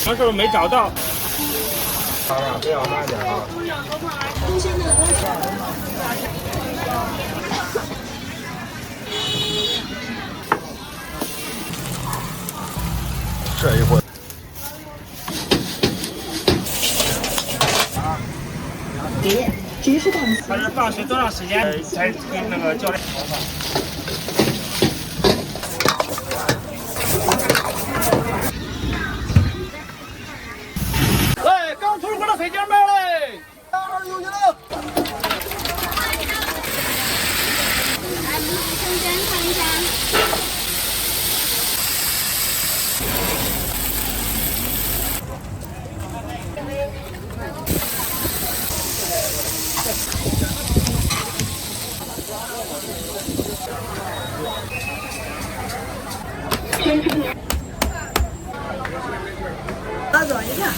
那时候没找到。不要慢点啊！这一会。直视档。他是放学多长时间才跟那个教练？来，刚出锅的水晶妹嘞，到这儿有去了。来，你先检查一下。老总，你看啊。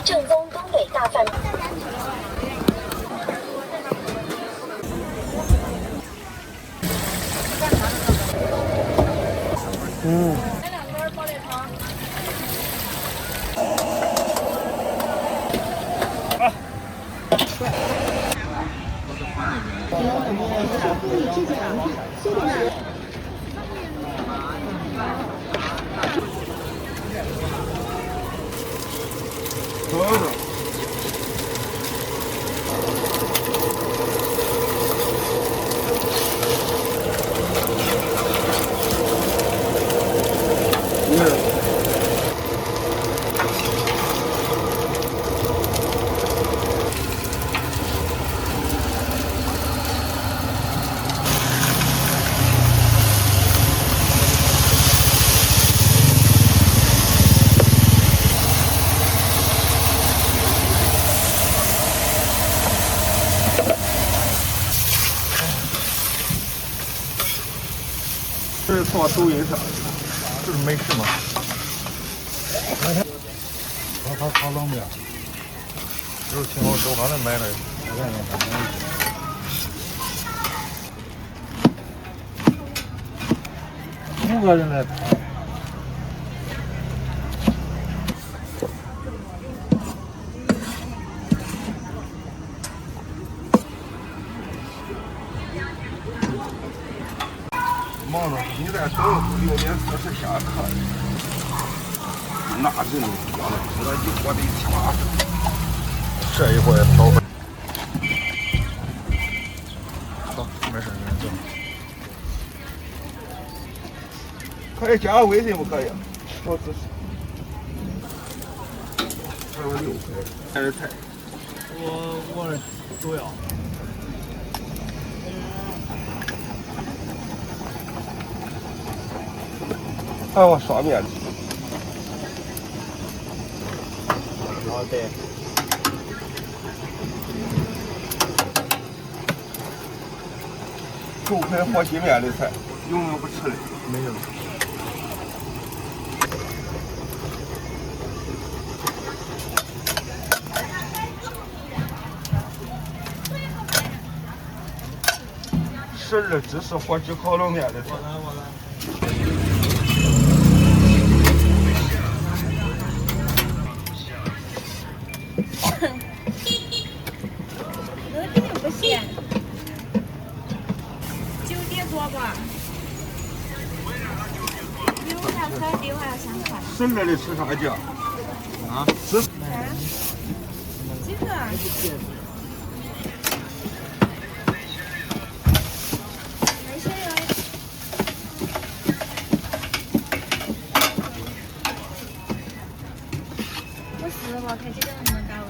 正宗东北大饭。这是从我抖音上，这是美食吗？烤冷面，就是听我周刚才买的，我感觉5个人来。忙着，你在等6:40下课，那人多了，知道一锅得7、8十。这一会少会。好，没事没事。可以加个微信不可以？我只是。这是6块，还是菜？我都要。还有双面的。好的。9块和稀面的菜，有没有不吃的？没有。12芝士火鸡烤冷面的菜。那肯定不咸，9点多吧。比我家快，比我要香快。 12的吃啥酱？啊？吃。几个？没事哟。我试过，看这个能不能到位。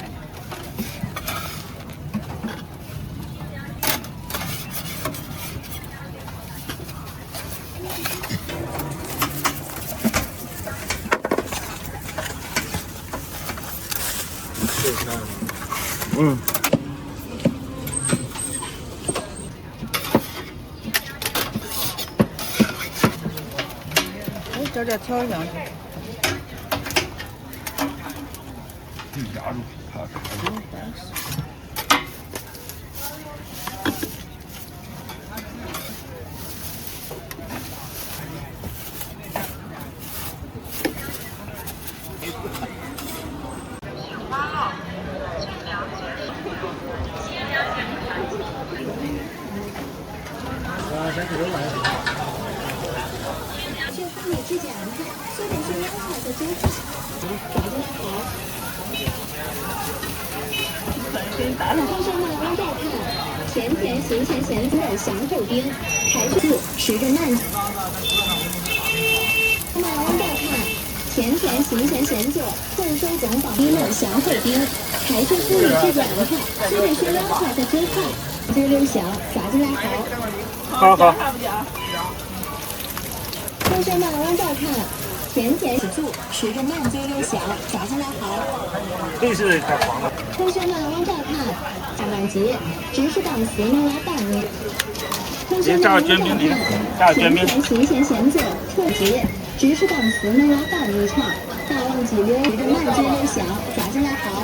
嗯。我这调一下。加入它。是婚礼质检安排，所得是两块的酒菜。大家好。通山漫湾照看，甜甜咸咸咸字祥后丁，排序10个慢。漫湾照看，甜甜咸咸咸酒，混收总榜一乐祥后丁，排序婚礼质检安排，所得是两块的酒菜。这刘翔，咋子来好？好。通山漫湾照看，甜甜喜住10个慢醉刘翔，咋子来好？这是太黄了。通山漫湾照看，下半集只是当时能来办理。通山漫湾照看，甜甜咸咸咸酒，特级只是当时能来办理场。大旺季溜10个慢醉刘翔，咋子来好？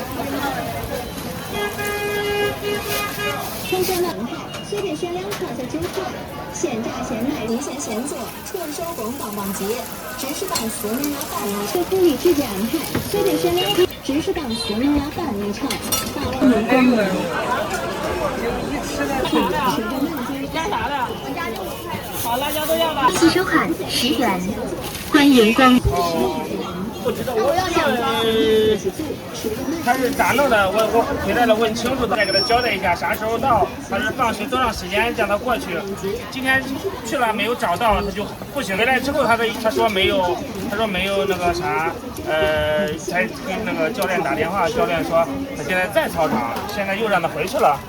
通山漫湾随便选2块的酒菜，现榨现卖新鲜现做，纯手工棒棒鸡，只是当时能来办理。这婚礼质检安排，随便选2块，只是当时能来办理场。大旺季光明。一起收看10元，欢迎光。不知道，我他是咋弄的？我回来了问清楚，再给他交代一下啥时候到。他是放学多长时间让他过去？今天去了没有找到，他就不行。回来之后他说没有，那个啥，才跟那个教练打电话，教练说他现在在操场，现在又让他回去了。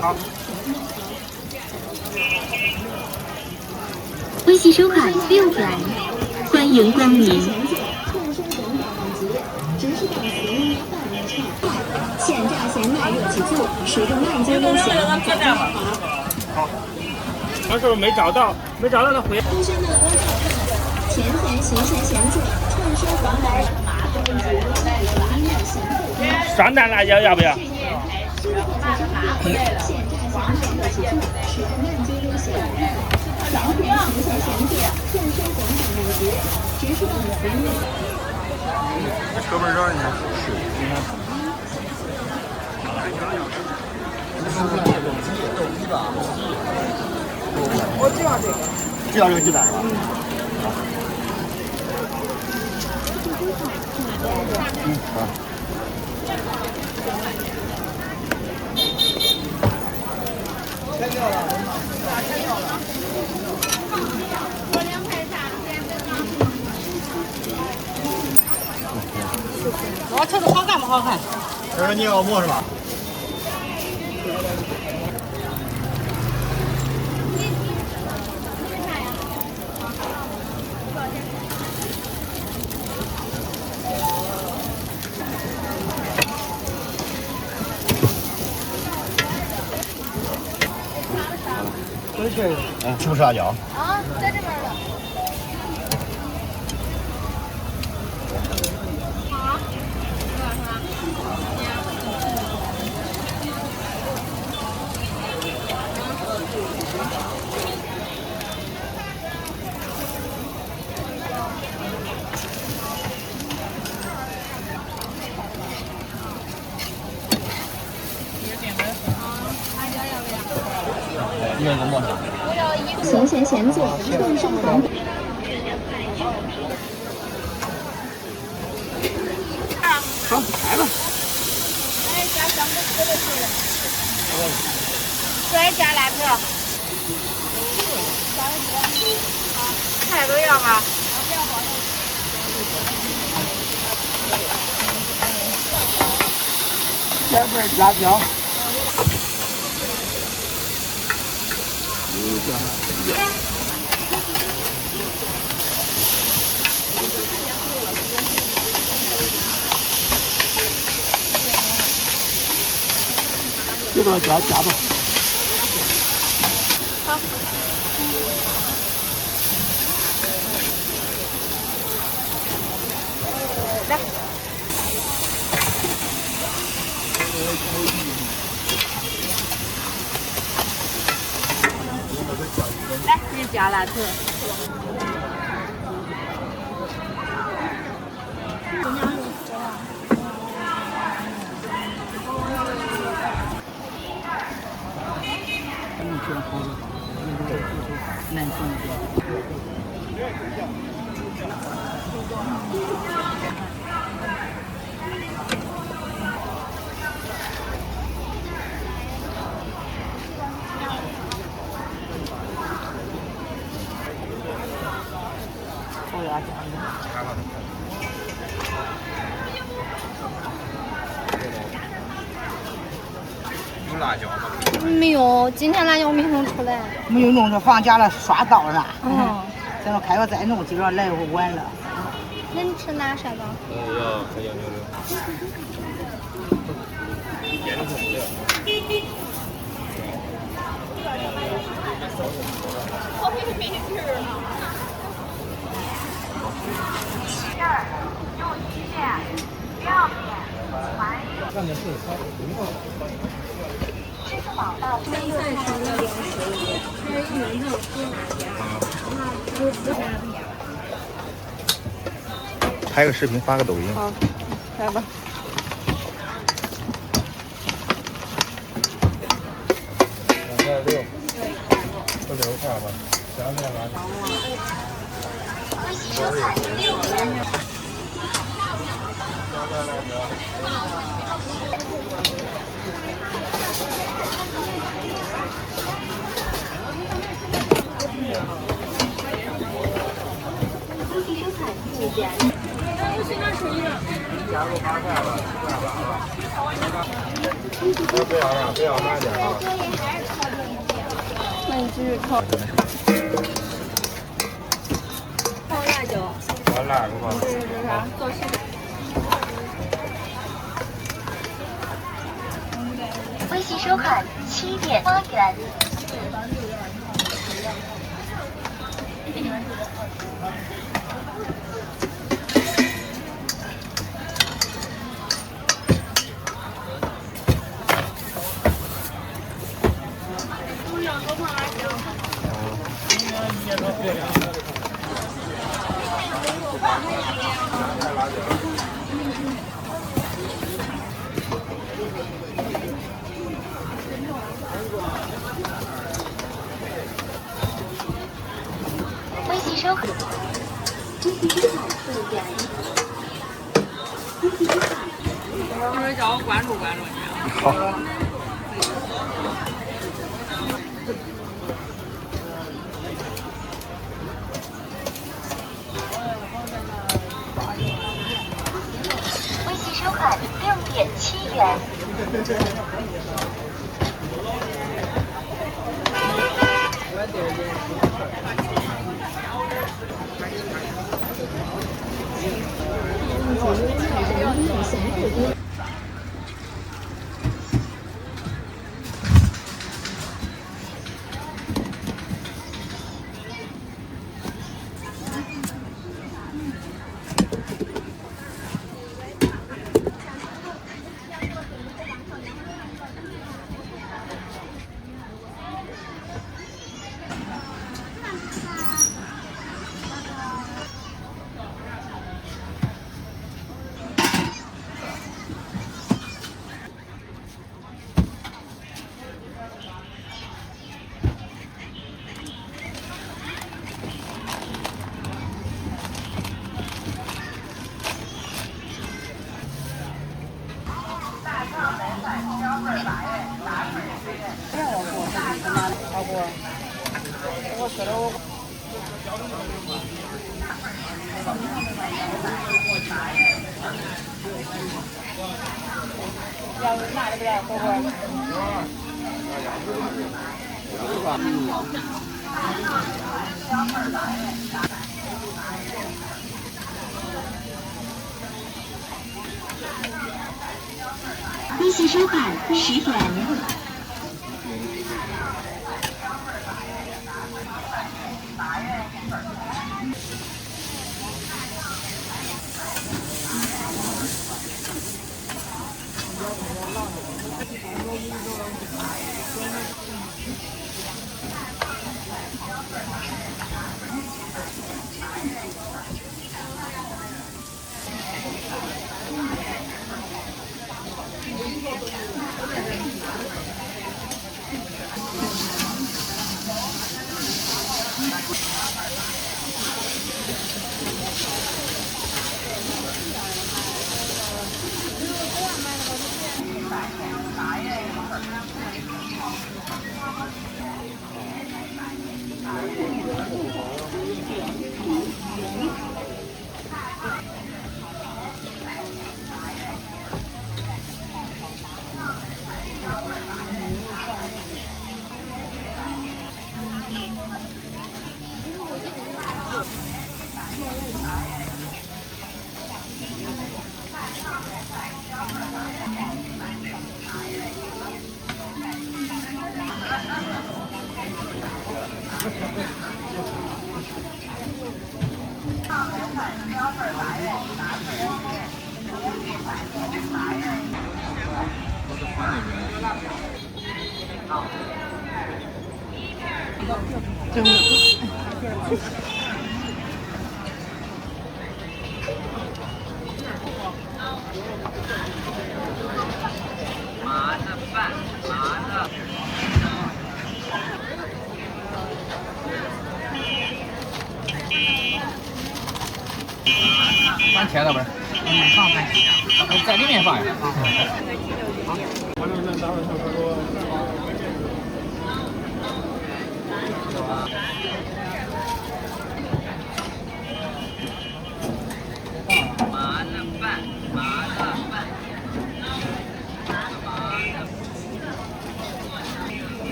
好。微信收看6元，欢迎光临。现榨现卖热气酒，10个慢醉刘翔，咋子来好？好。什么时候没找到他回。通山漫湾照看，甜甜咸咸咸酒，纯手工来。双蛋辣椒要不要？哥们儿让人家我就要这个。就要这个鸡蛋是吧？好。我瞅着好看不好看？这是你要馍是吧？吃不吃辣椒？啊，在这边了。一人一个馍是吧？咸咸咸做，纯手工。好，来吧。再加辣条。菜都要吗？2份辣条。这个夹吧。好。来。来，你加辣条。有辣椒吗？没有，今天辣椒没弄出来。没有弄，这放假了刷到了。哦，等到开学再弄，今儿来晚了。那你吃哪啥的？要喝羊牛肉。腌的不要。看见是啥？拍个视频发个抖音。好，来吧。2.6，不6块吧，2.8。微信收看6点。微信收看6点。不要慢点啊！那你继续烤。放辣椒。完辣是吧？这是啥？做事。微信收看7.8元。微信收看。微信收看6点。微信收看。一会儿叫我关注关注你。好。微信收看6.7元。微信收看10元。真的。放钱了不是？放番茄。在里面放呀。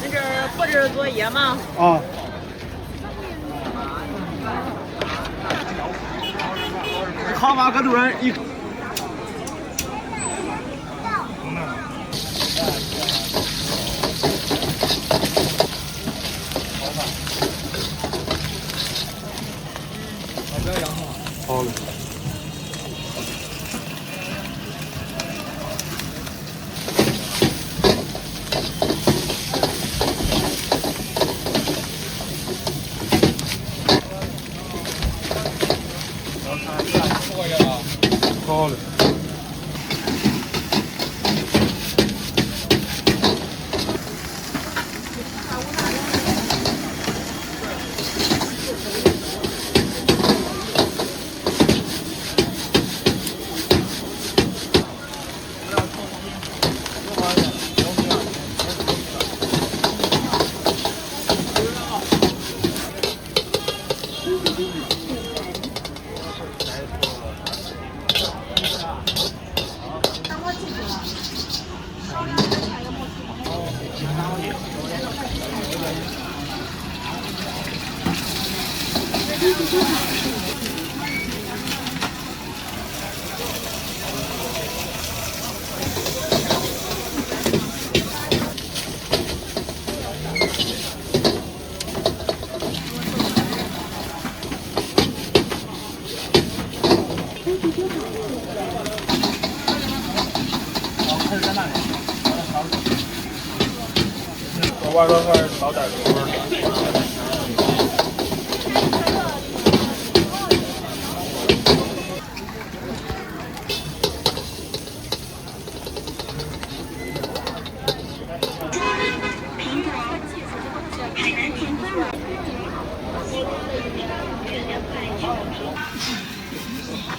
那这儿布置作业吗？啊。好吧，搁这边一。好了。好了。外头还是老点儿。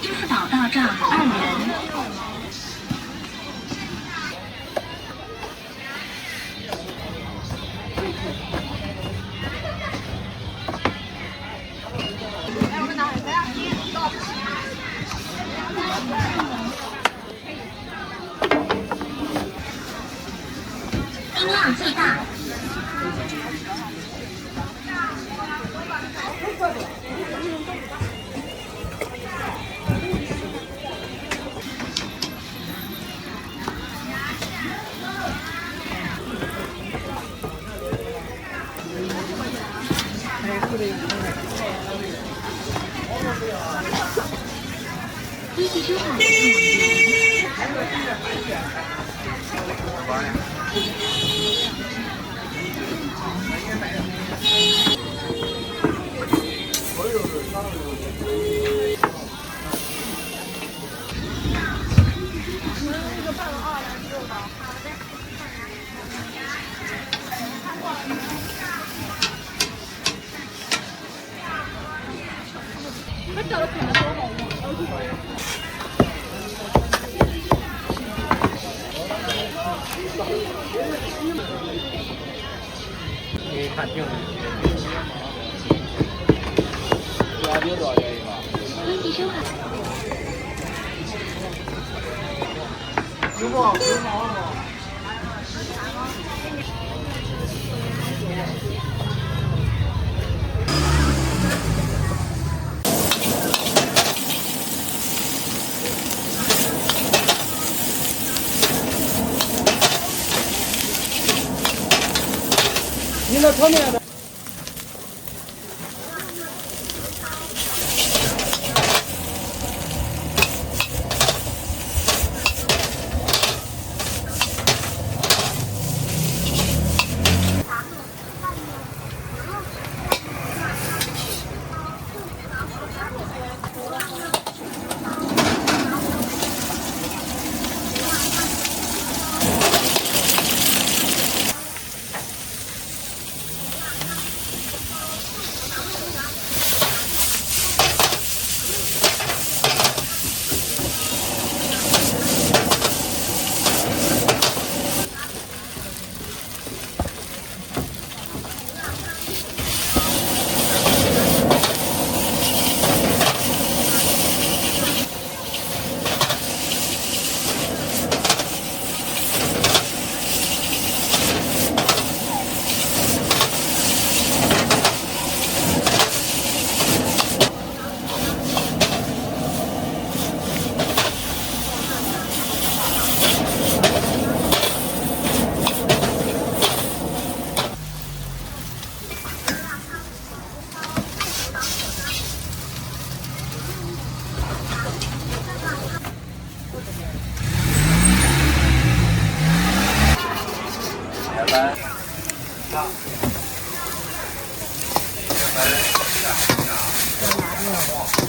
支付宝到账2元。音量最大。一级收款你看定了。有多少钱一个？一级收款。师傅，师傅。你那侧面的。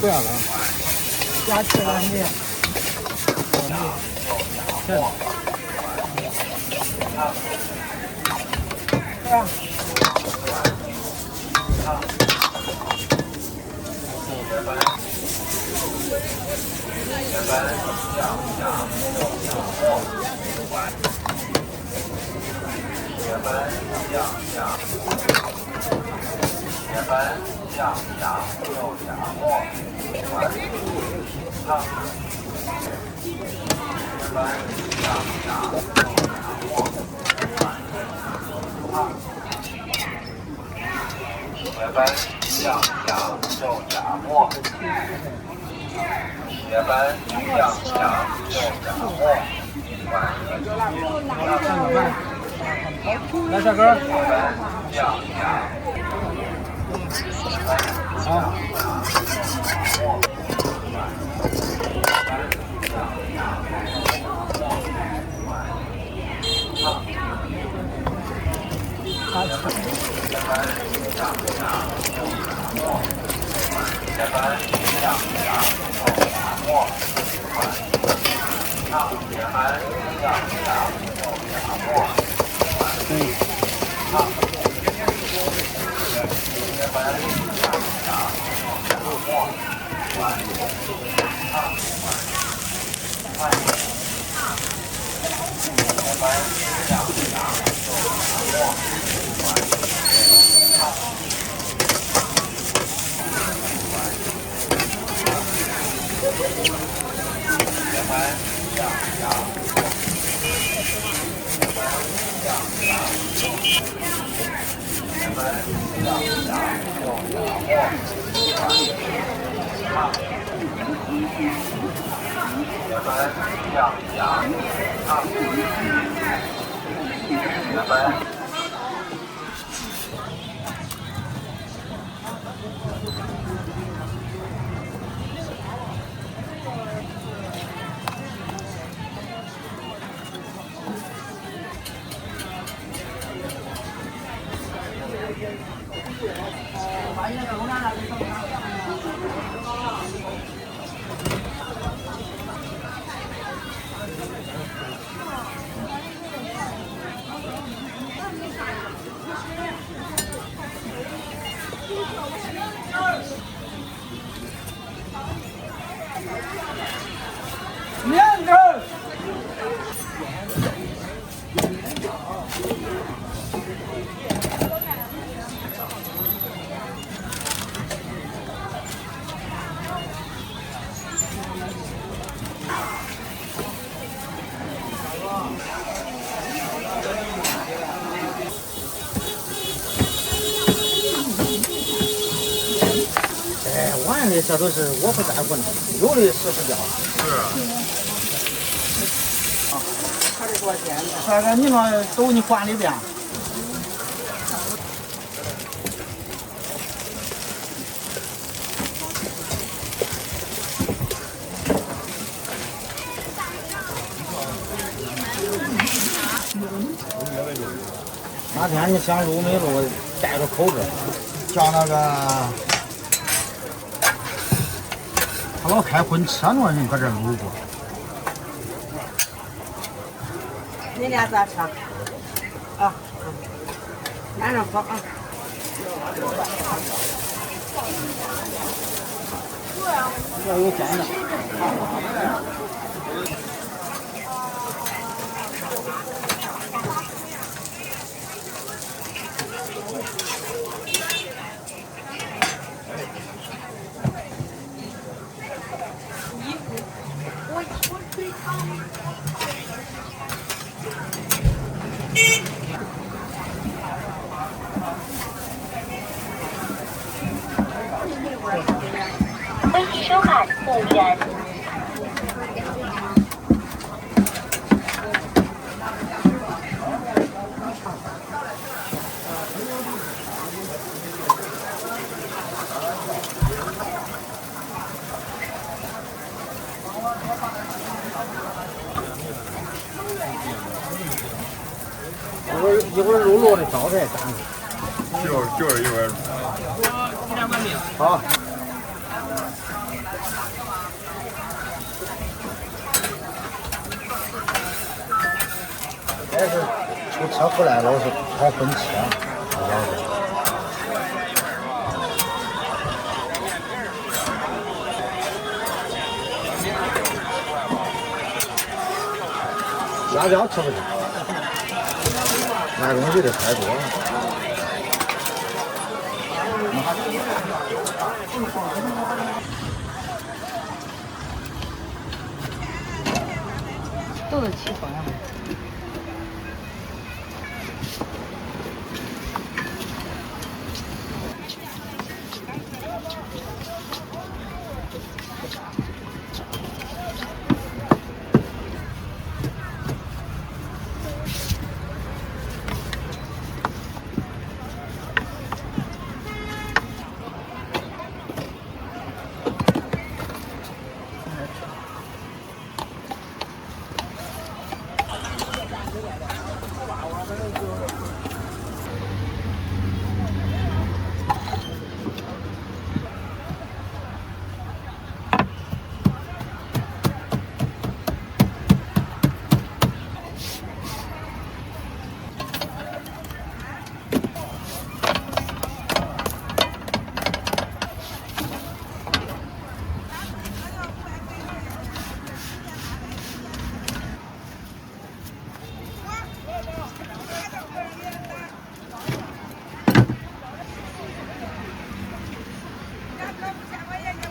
对了，加起来你。来小哥。玩的这都是我不带混的，有的40角。这个你们都你管里边。哪天你想录没录，带个口子，叫那个。他老开婚车那人搁这路过。你俩咋车？啊，赶上喝啊！要有真的。欢迎收看务员。一会儿肉的招牌干的。就是120。我2碗面。好。还是出车回来老是跑分期啊，辣椒吃不起，买东西的太多了。都是起风。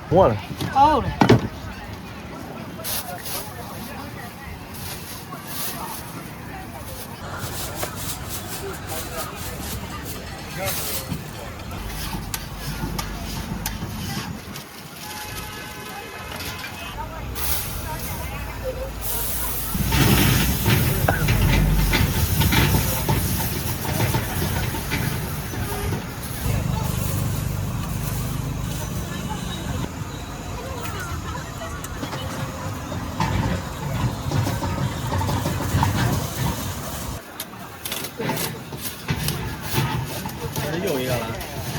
我嘞。好嘞。又一个了。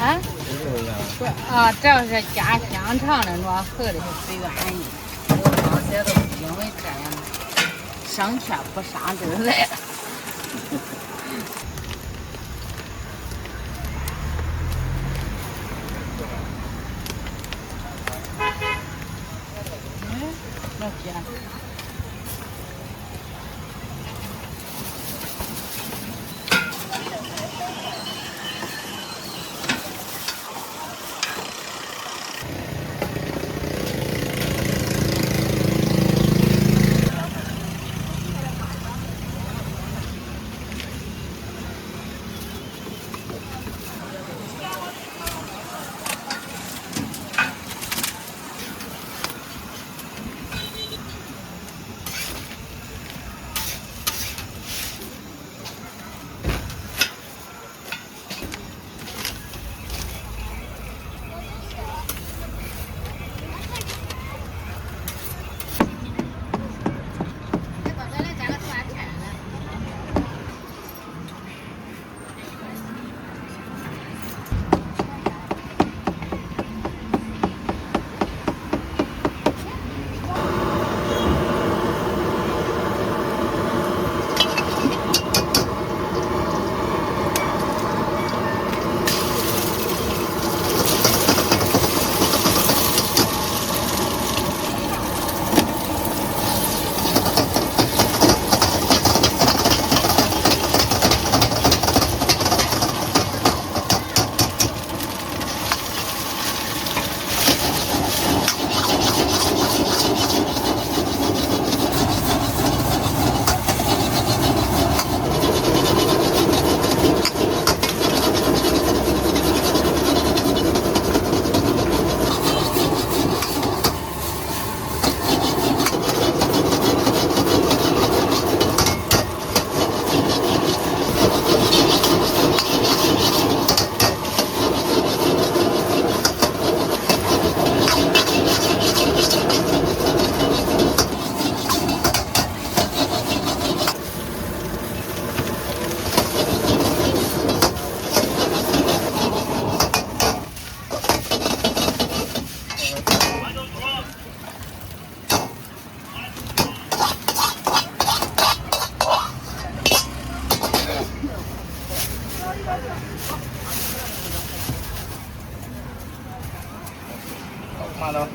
啊？又一个了。不是啊，这要是加香肠的，我喝的是随缘的。我刚才都是因为这样，省钱不上这儿来了。老姐。慢点。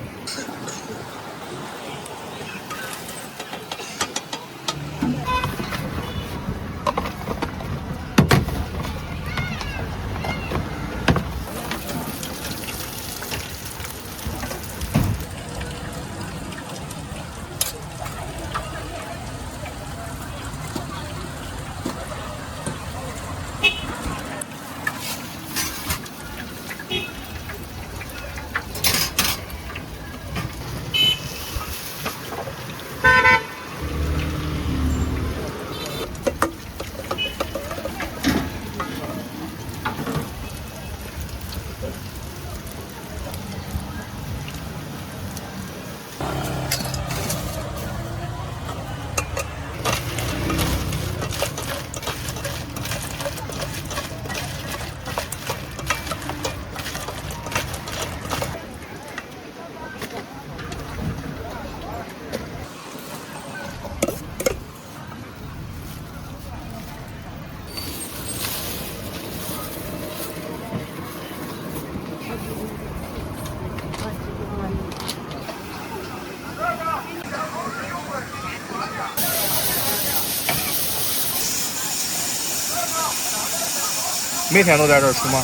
每天都在这儿吃吗？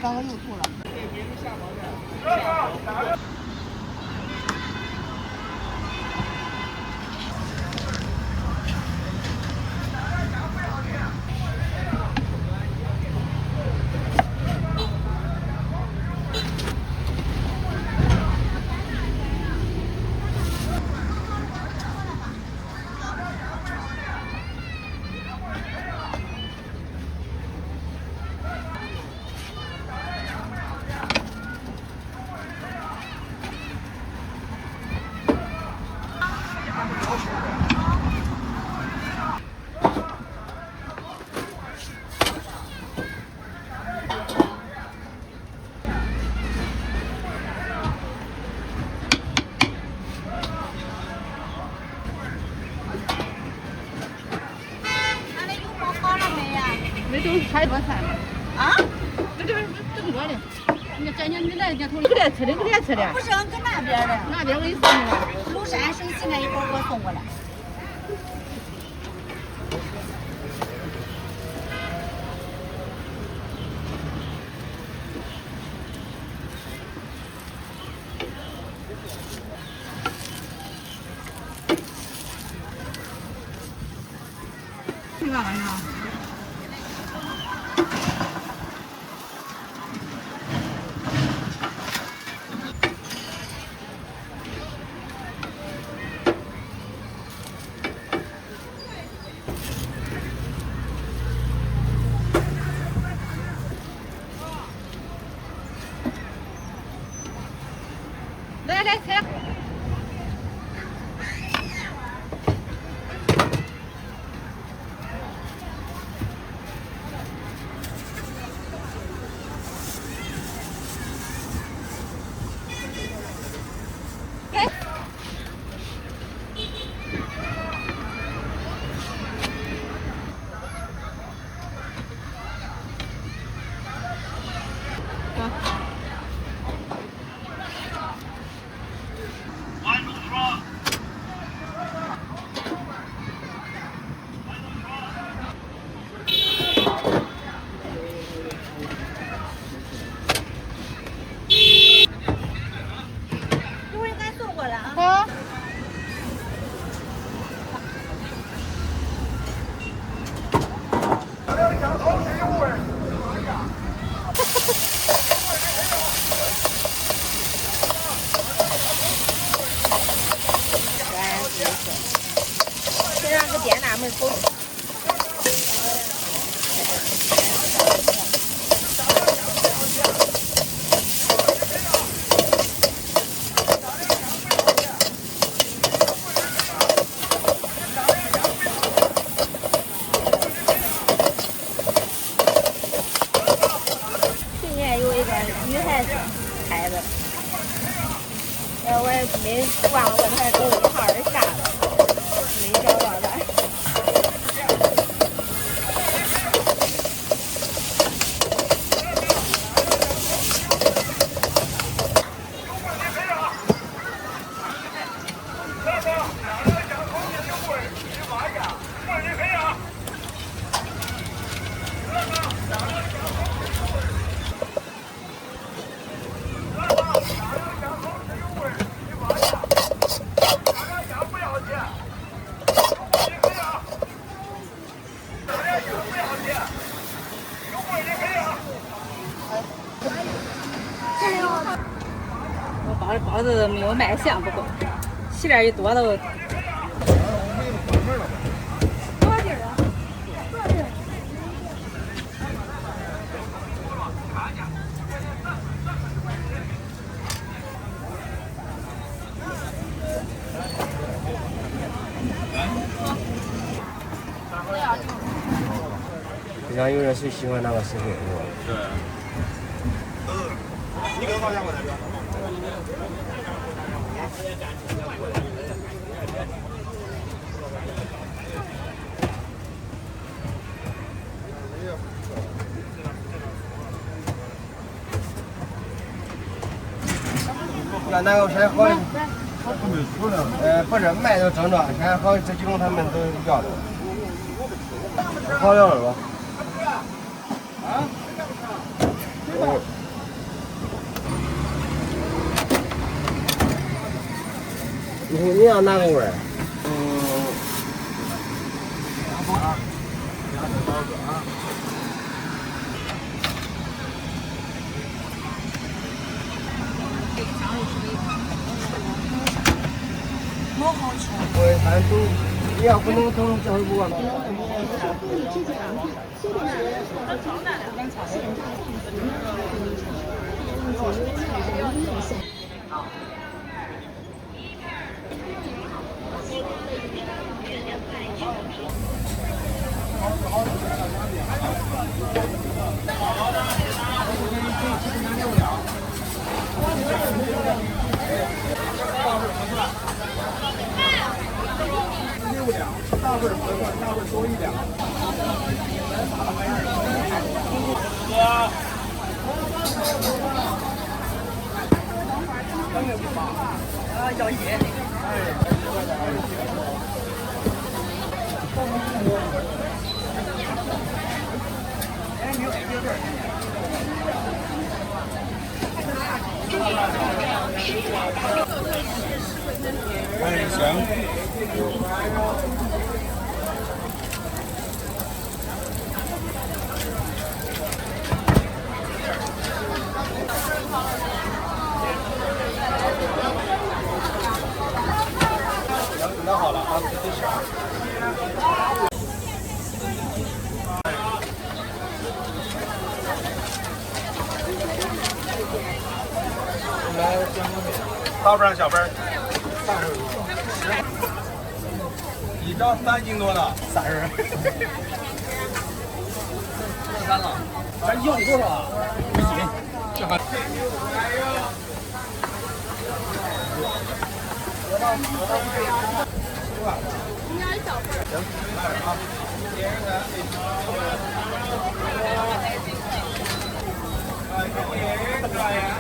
刚刚又吐了。没都是菜多菜啊？这正多的，你这你来人家头里给吃的，给他吃的。不是搁那边的，那边我给你送去了。庐山水西那一会儿给我送过来。去干嘛？来来来。门口。去年有一个女孩子开的，我也没忘了问她给我号是啥的，没找到她。我包子没有卖相不够，馅儿一多都。经常有人是喜欢那个视频，是吧？对。你给我放下我来。那个谁好，不是卖的正装，现在好这几种他们都要的，好样的吧？你要哪个味儿？我还都，你要不能都叫不过了。大份合算，大份多一两。要野。哎，行。拿好了啊，这是。大份小份一张3斤多的30。3了，咱要多少啊？1斤，这还。应该小份儿。行，来啊。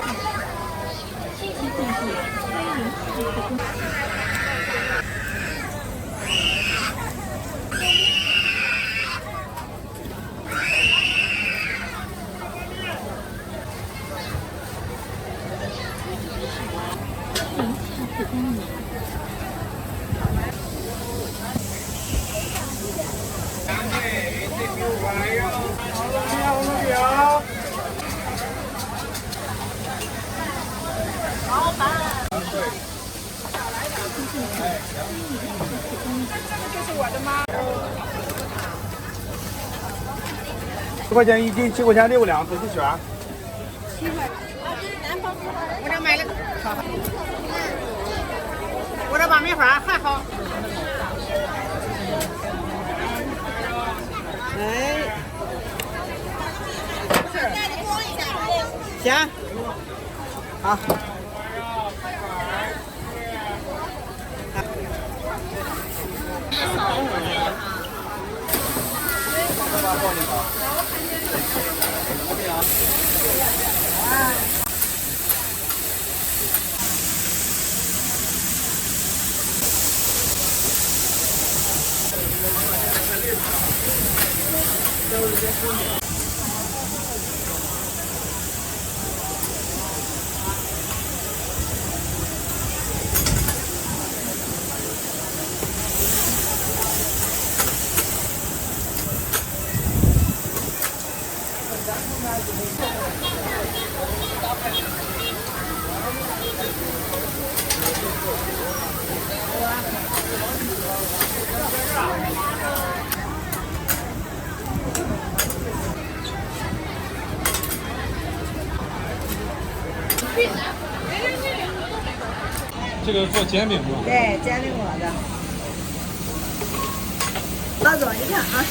老板。10块钱一斤，7块钱6两，自己选。我这买了，我这把米花还好。哎，行，好。这个做煎饼吗？对，煎饼果子。老总，你看啊，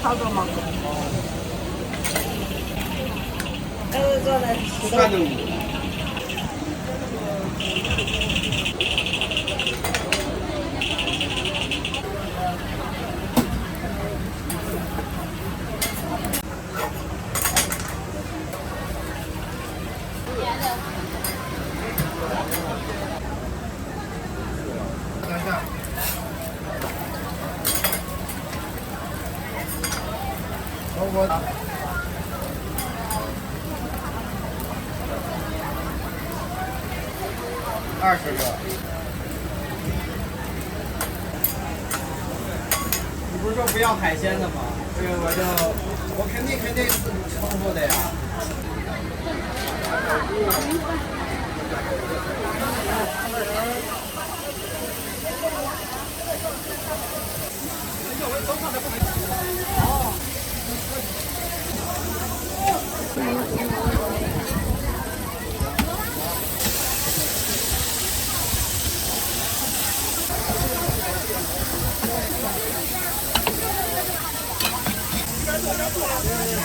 好做吗？做的酸豆腐。我20个。你不是说不要海鲜的吗？这个我肯定是重复的呀。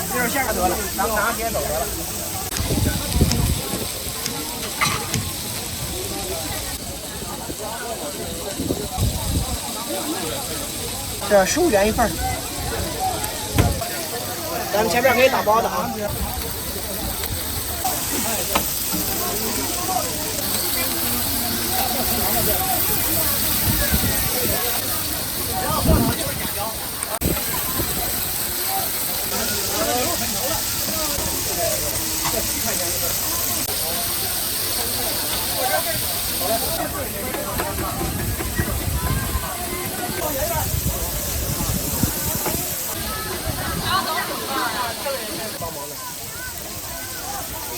今儿下得了，咱们拿别走得了。这15元一份。咱们前面可以打包的啊。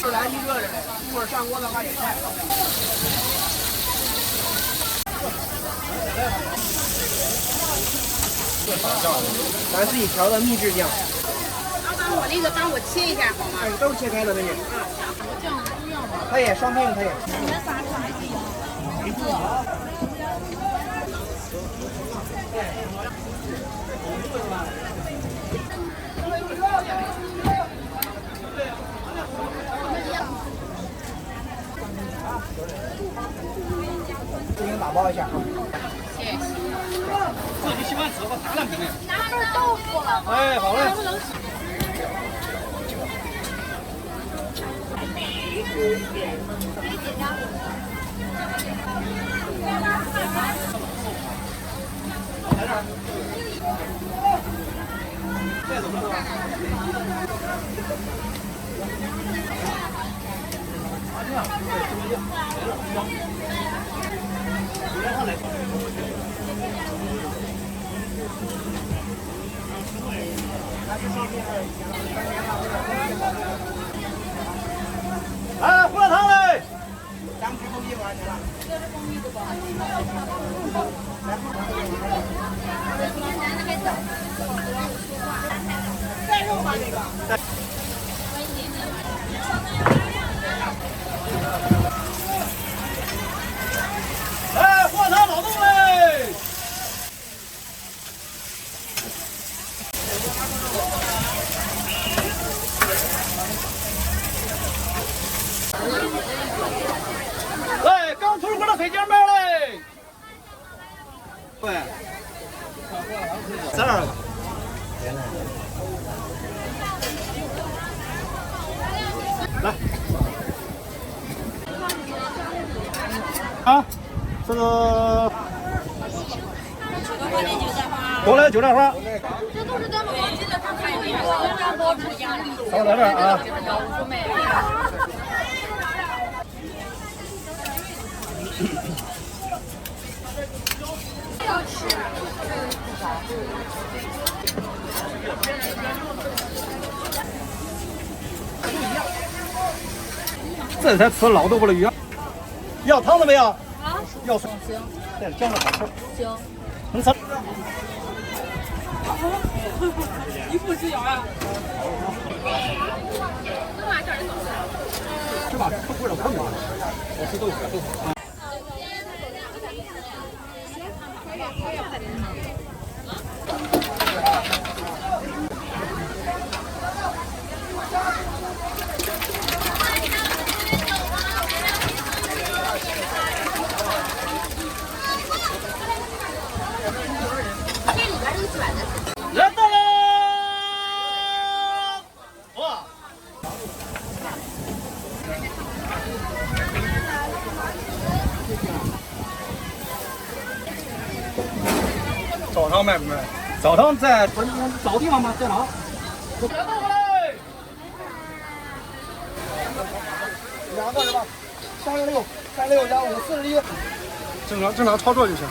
就来一个人，一会儿上锅的话也快。咱自己调的秘制酱。老板，我那个帮我切一下好吗？哎，都是切开的美女。酱不要吗？可以，双拼可以。你们仨吃还是一个？给你打包一下啊。谢谢。自己喜欢吃，我当然不能。拿份豆腐了。哎，好嘞。再怎么说？哎，胡辣汤嘞！咱们去后一碗。腿筋包嘞。对。12个。来。啊，这个。过来9瓣花。这都是咱们黄金的，它还有1张包纸样的。放在这儿啊。这才吃老豆腐的鱼。要汤了没有？啊，要行。带着姜的好吃。行。能吃。一副之遥呀。是吧？不会让他们我吃豆腐，豆腐。来到了！哇！早汤卖不卖？早汤在找地方吗？在哪？来到了！ 2个是吧？36加5 41，正常操作就行。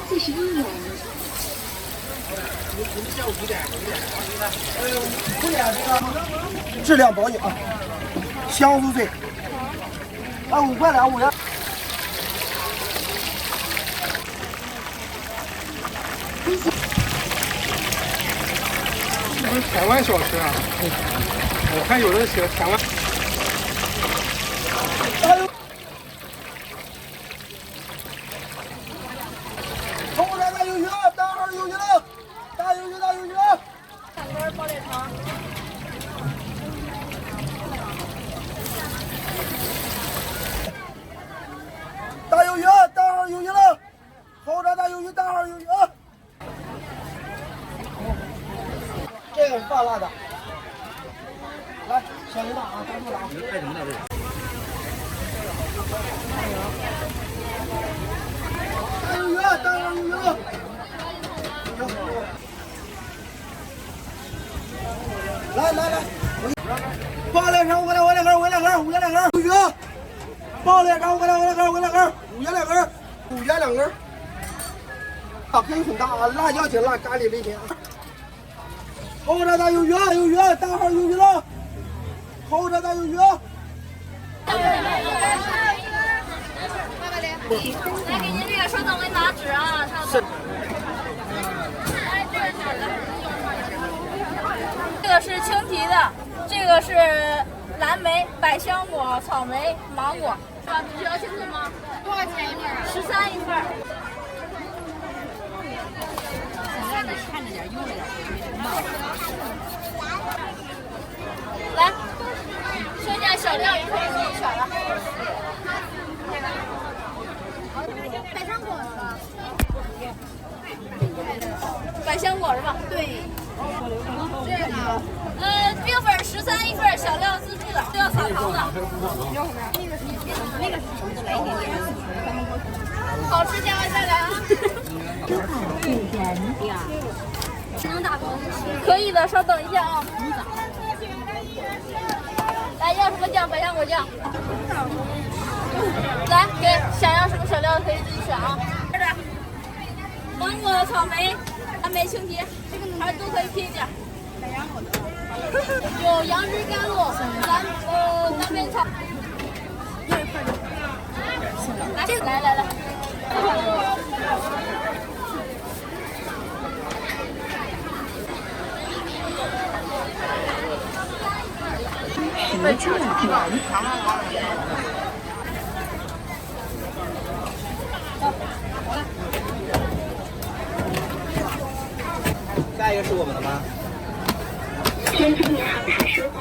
41元。质量保养，香酥脆。啊，5块2，5元。这不是台湾小吃啊？我看有的写台湾。 后来大有鱼，大号有鱼了，大有鱼，大有鱼。2根爆裂肠。大有鱼，大号有鱼了，后来大有鱼，大号有鱼啊。这个是大辣的，来小鱼大啊，大辣啊。干什么呢这个？ 大有鱼，大号有鱼了。来，爆裂肠5个2根，5元2根，有鱼。爆裂肠5个2根，5元2根，5元2根。啊，可以很大啊，辣椒挺辣，咖喱没甜。后边大有鱼，有鱼，大号有鱼了。后边大有鱼。 来，给您这个稍等为拿纸啊，稍等。哎，这个是青提的，这个是蓝莓、百香果、草莓、芒果。知道清楚吗？多少钱一份啊？13一份。现在你看着点，用着点。来，剩下小料也可以自己选了。 百香果是吧？百香果是吧？对。这个，冰粉13一份，小料自助的，都要撒糖的。要什么呀？那个是来一点点。好吃加再来啊！能打包？可以的，稍等一下啊。来，要什么酱？百香果酱。来，给想要什么小料可以自己选啊。这个芒果、草莓、蓝莓、青提，还都可以拼一点。有杨枝甘露、蓝莓草。来，这个来。没这样可能。下一个是我们的吗？先生您好，是收款。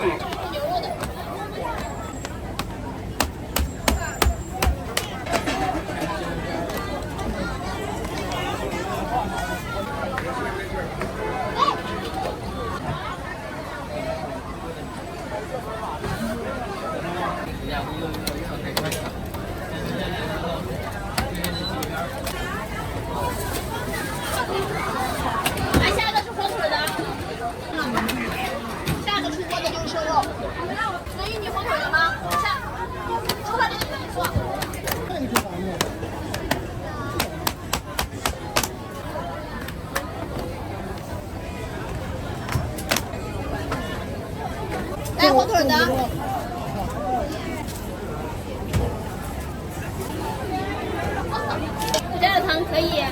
糖可以。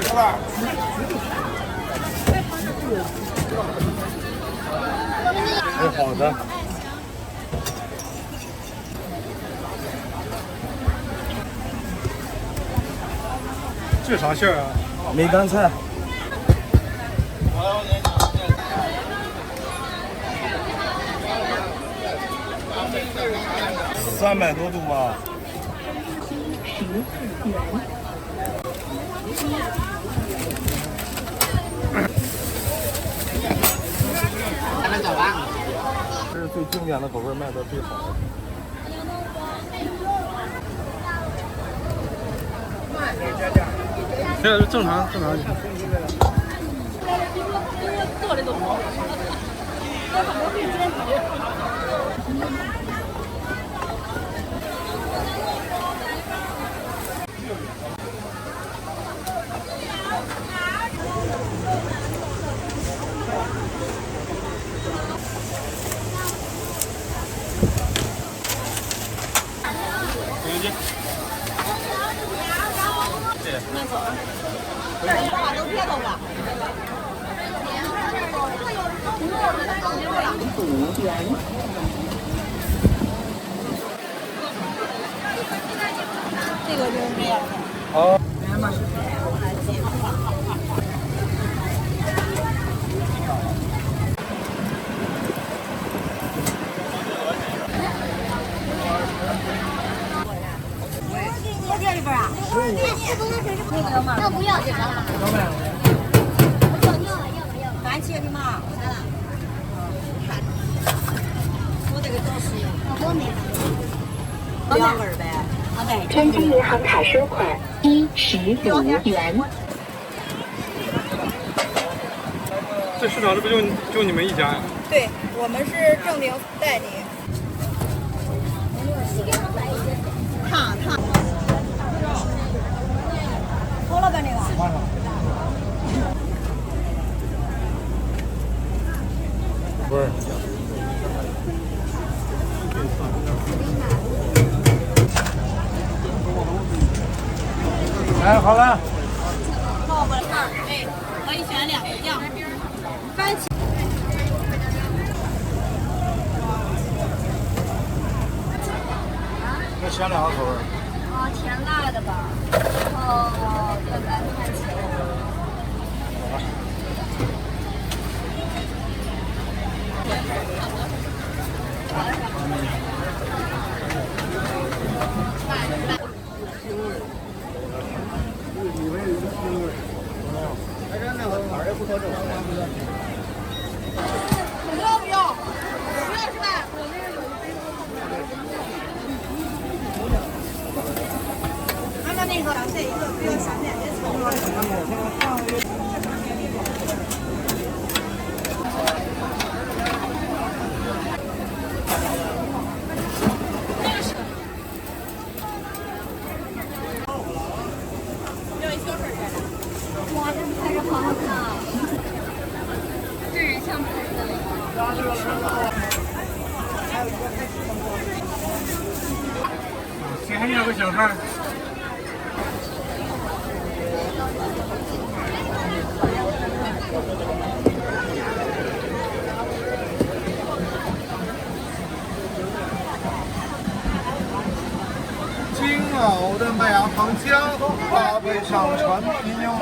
是吧？哎，好的。这啥馅儿啊？梅干菜。300多度吧。这是最经典的口味，卖的最好的。这是正常。这个就是这样的。好。我这里边啊，那不要这个了。番茄的嘛，我这个就是我没2根呗。啊对。天津银行卡收款15元。这市场这不就你们一家呀？对，我们是正定代理。烫，好了吧那个？不是。哎，好了。哎，可以选2个酱，番茄。那选2个口味。甜辣的吧，然后要来番茄。不要是吧？按照那个这一个不要想点别葱。哇，这拍着好好看啊！这人像拍的。谁还要个小孩？京澳的麦芽糖浆搭配上传皮牛肉。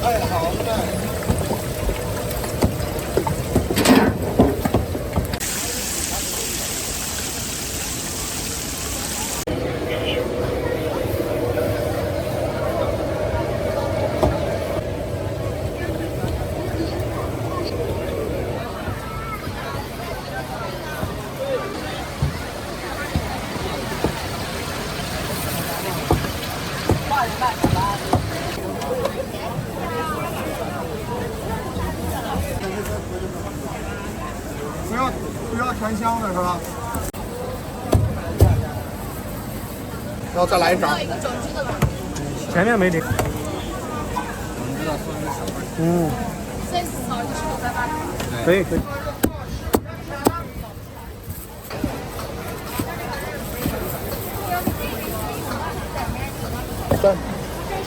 哎，好的。不要甜香的是吧？然后再来一勺。前面没领。嗯，可以可以。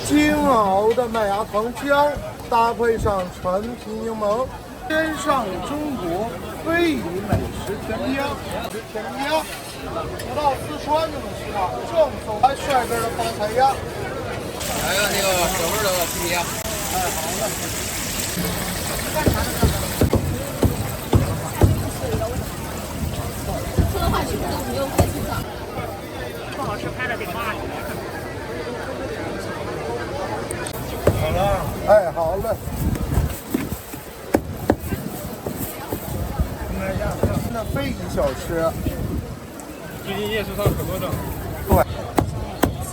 煎熬的麦芽糖浆，搭配上陈皮柠檬，天上中国非遗美食甜皮鸭。甜皮鸭，不到四川就能吃到正宗还帅哥的方菜鸭。来个那个小味的甜皮鸭。哎，好嘞。说的话是不是没有太清楚？不好吃拍了得骂你。好了，哎，好嘞。那非遗小吃，最近夜市上很多的。对，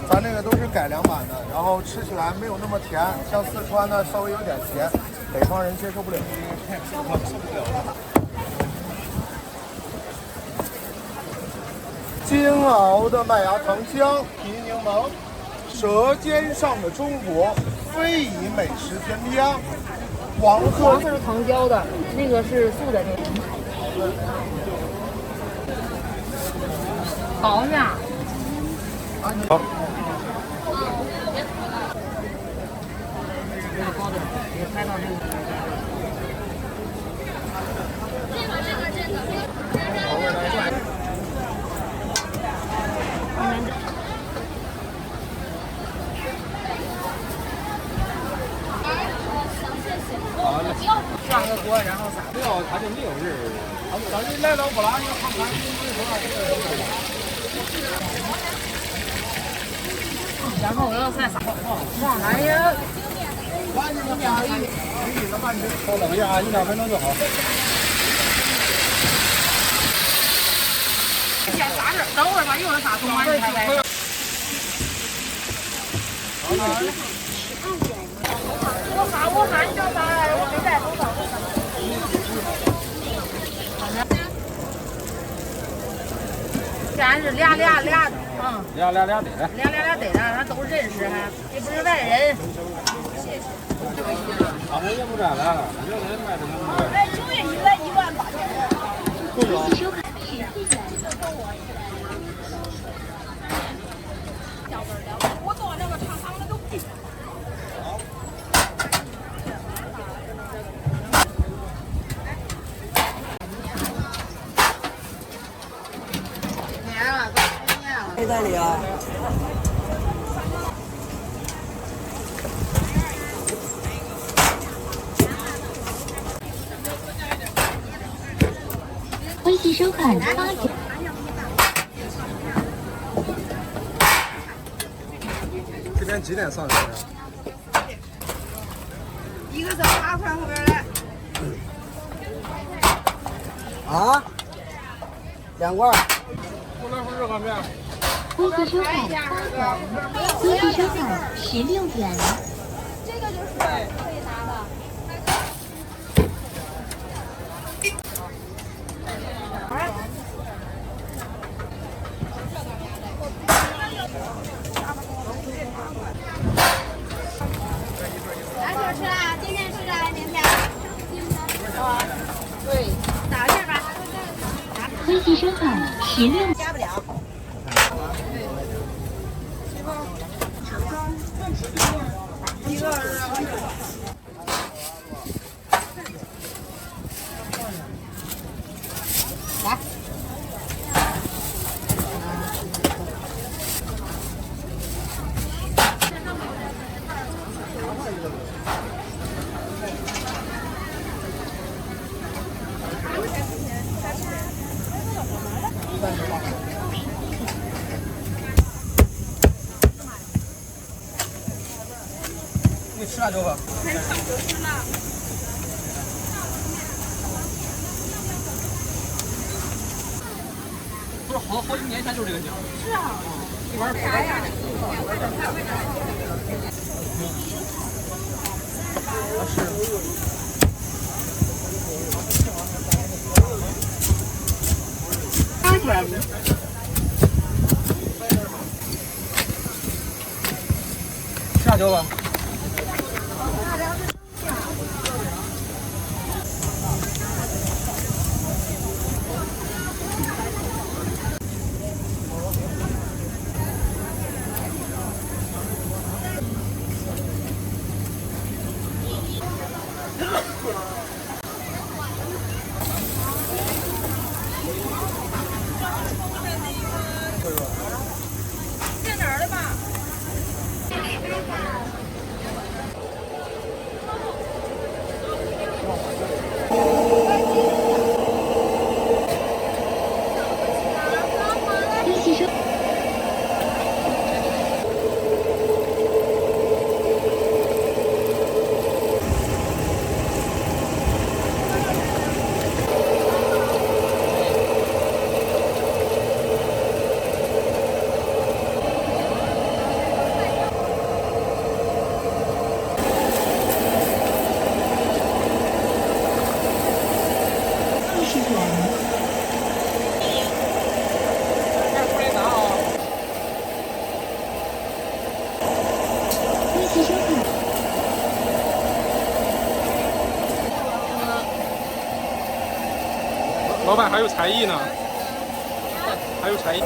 咱这个都是改良版的，然后吃起来没有那么甜，像四川呢稍微有点甜，北方人接受不了。我受不了了。煎熬的麦芽糖浆，皮柠檬，舌尖上的中国非遗美食甜皮鸭，黄鹤是糖胶的，那个是素的那个。好呀。好。也拍到这个。上个锅，然后撒。没有，他就没有人。咱就来到不拉你看看，然后我要再撒。往哪呀？稍等一下，1-2分钟就好。先撒这儿，等会儿吧，一会儿撒葱啊，你看呗。我喊你叫啥来？我没带手套。咱是俩的，嗯。俩得的。俩得的，咱都认识哈，也不是外人。他们也不占了，有人卖的很贵。哎，9月1来18000。对呀。我做那个长长的都不。谁在里啊？微信收看8点。这边几点上学呀？一个是8块后边来。啊？2罐。过来份热干面。微信收看8点。微信收看16点。这个就是可以拿的。啥时候吃啊？今天吃啊？明天？对，打一下吧。微信收看16。加不了。一个来。你吃啥酒吧？不是好几年前就是这个酱。是啊。一碗啥呀？8点。酒吧。在哪儿了吧？一起收。20元。一起收款。老板还有才艺呢，还有才艺。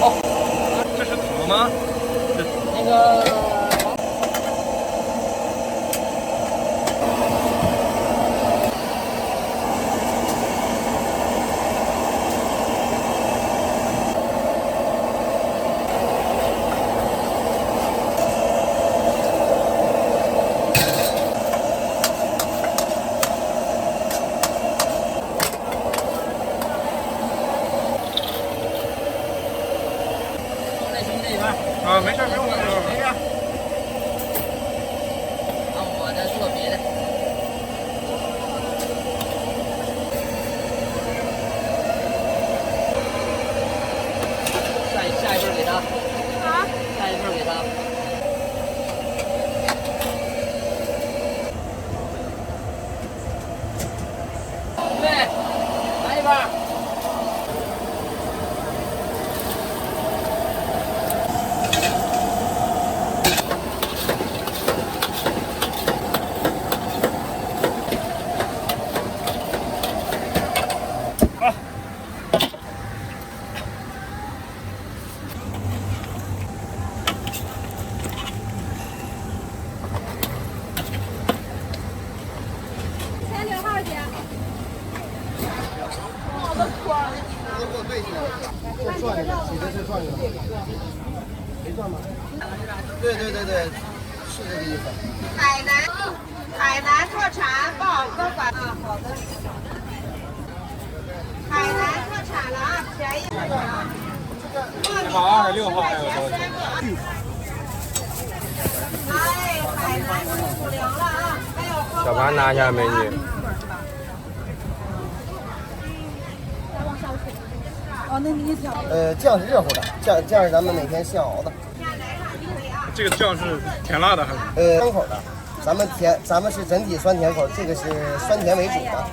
哦，这是糖吗？那个。啊，没事，不用了，没事。那我再做别的。下一份给他。啊？下一份给他。对，来一份。6号姐。我的天！给我对起来，这转着，起的是转着，没转吗？对，是这个意思。海南特产报个馆啊，好的。海南特产了啊，便宜了啊。好，26号还有多少？哎，海南550了啊，还有小盘拿一下，美女。哦，那你挑。酱是热乎的，酱是咱们每天现熬的。这个酱是甜辣的还是？酸口的，咱们是整体酸甜口，这个是酸甜为主的。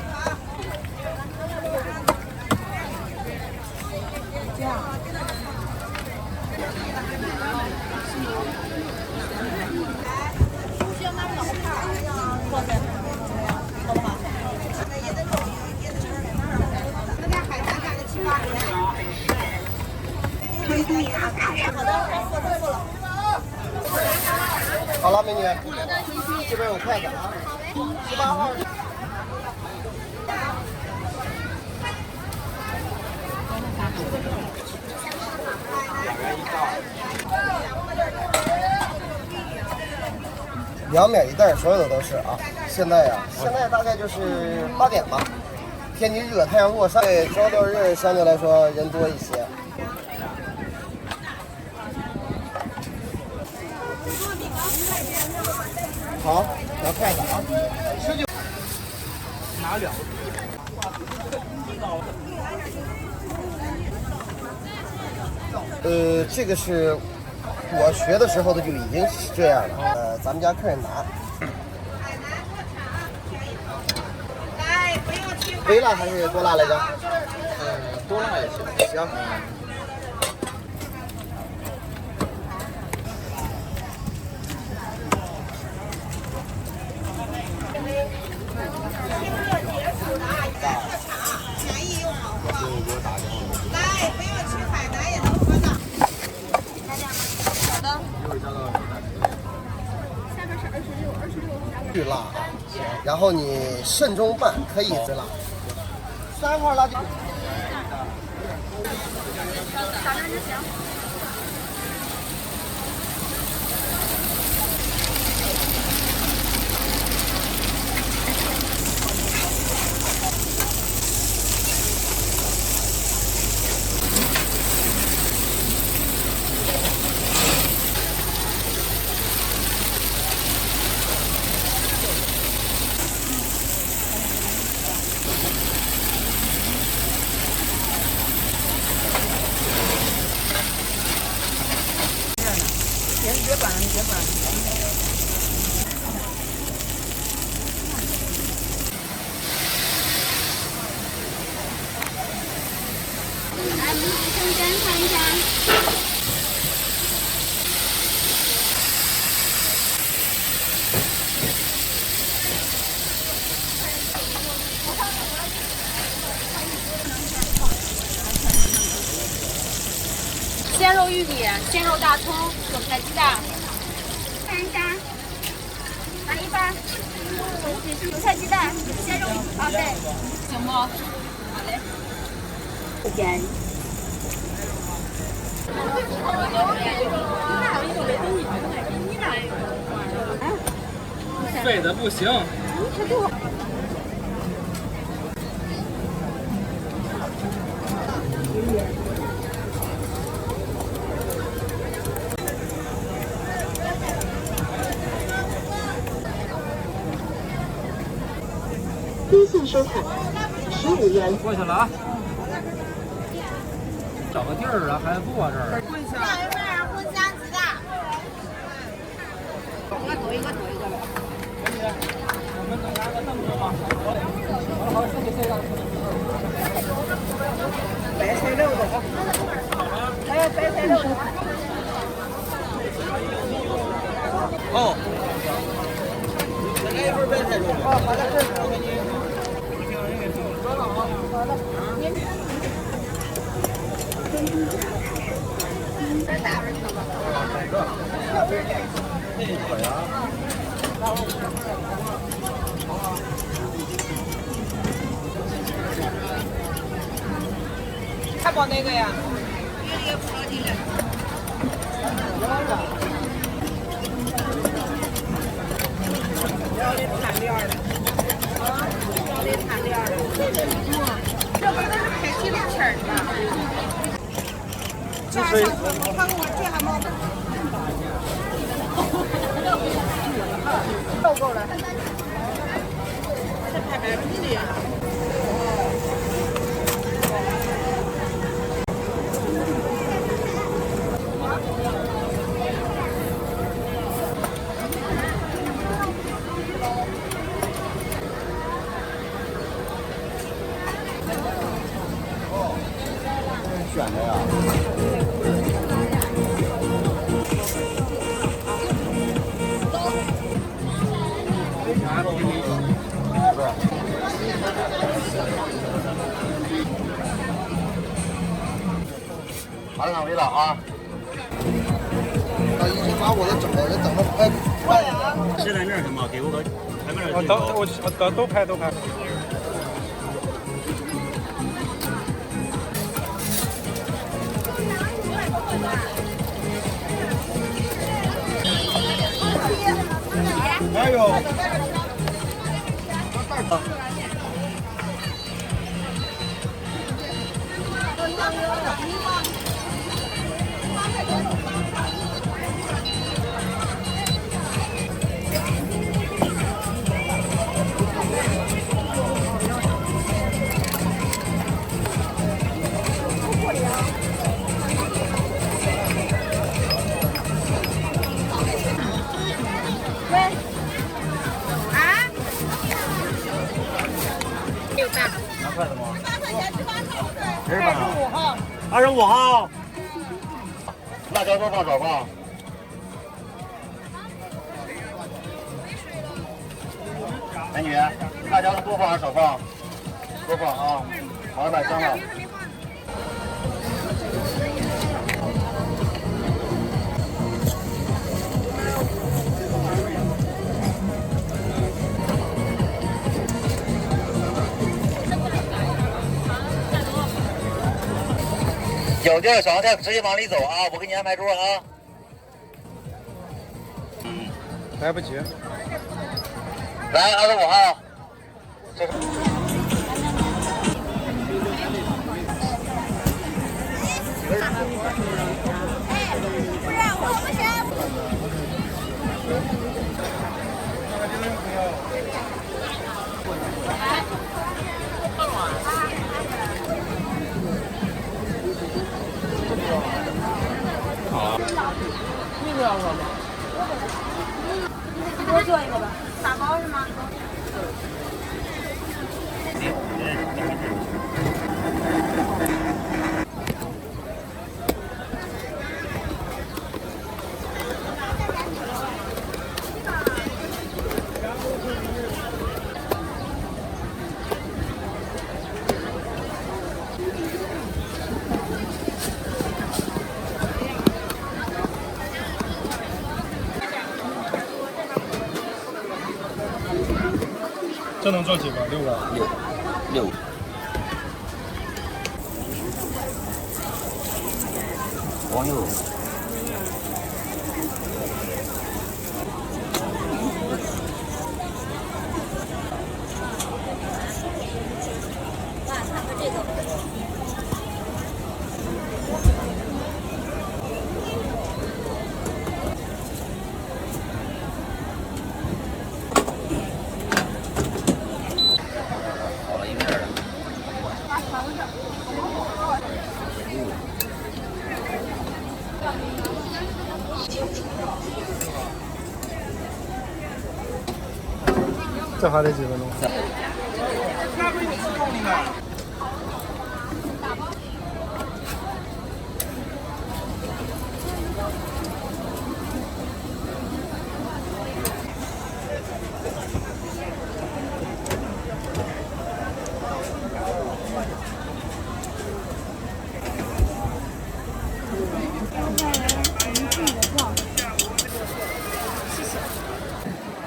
好了，美女，这边有筷子啊，18号。2米一袋，所有的都是啊。现在大概就是8点吧，天气热，太阳落山，对，周六日相对来说人多一些。好，拿筷子啊，19。拿2。这个是我学的时候的就已经是这样了。咱们家客人拿。微辣还是多辣来着？多辣也行。行。便宜又好喝。来，不要吃海南也能喝到。好的。巨辣啊！然后你慎中拌，可以最辣。3号辣椒。来，我们先看一下。鲜肉玉米、鲜肉大葱、韭菜鸡蛋，看一下，来一份。韭菜鸡蛋、鲜肉啊，对，行不？好嘞。废的不行。微信收款15元。过去了啊！找个地儿啊，还坐这儿。要一份荤香鸡蛋。我走一个呗。我们能拿个凳子吗？好，谢谢。白菜肉的啊。哎，白菜肉的。哦。再来一份白菜肉。哦，好的，我给你。好的。还包哪个呀？要的摊料的，要的摊料的。这不是开气的气儿吗？这上我看我这还冒。够够了。这拍白皮的。选的呀。马上回了啊！他已经把我的整的拍快了。是在那儿是吗？给我个前面我都拍。加油！拿筷子吗？人吧。25号。辣椒多放少放？美女，辣椒是多放还是少放？多放啊，好了，买香了。有地儿小菜直接往里走啊！我给你安排桌啊。来不及。来，25号。这个。不是，我不行。多做一个吧，打包是吗？这能做几个？6个。6。黄油。这还得几分钟？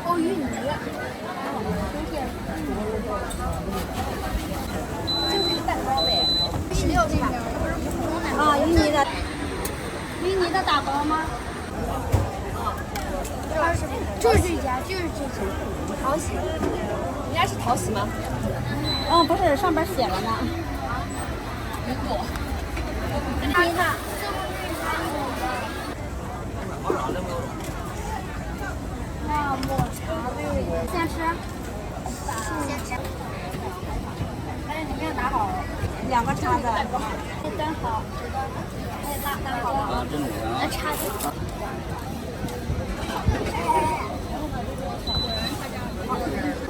哦，芋泥。就是个蛋糕呗，16是吧？啊，芋泥的打包吗？就是这家，就是这家，淘喜。人家是淘喜吗？嗯，不是，上边写了呢。你看。啊，抹茶味，先吃。先吃。哎，你没有拿好2个叉子。单好，哎，单好了。那叉子。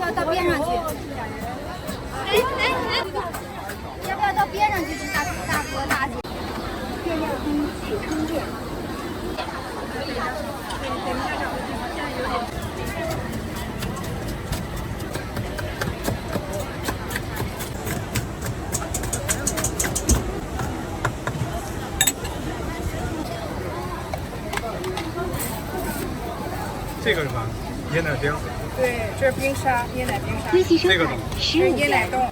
要到边上去。要不要到边上去吃大哥大姐？电料灯起充电。这个是啥？椰奶冰。对，这是冰沙，椰奶冰沙。这个呢？是椰奶冻。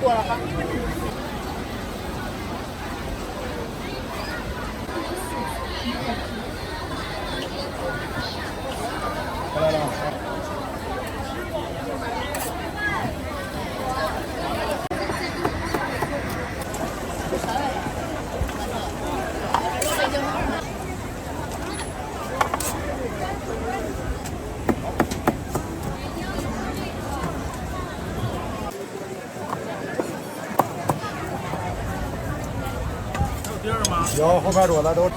过了吧？来了。这就是有后边桌子都。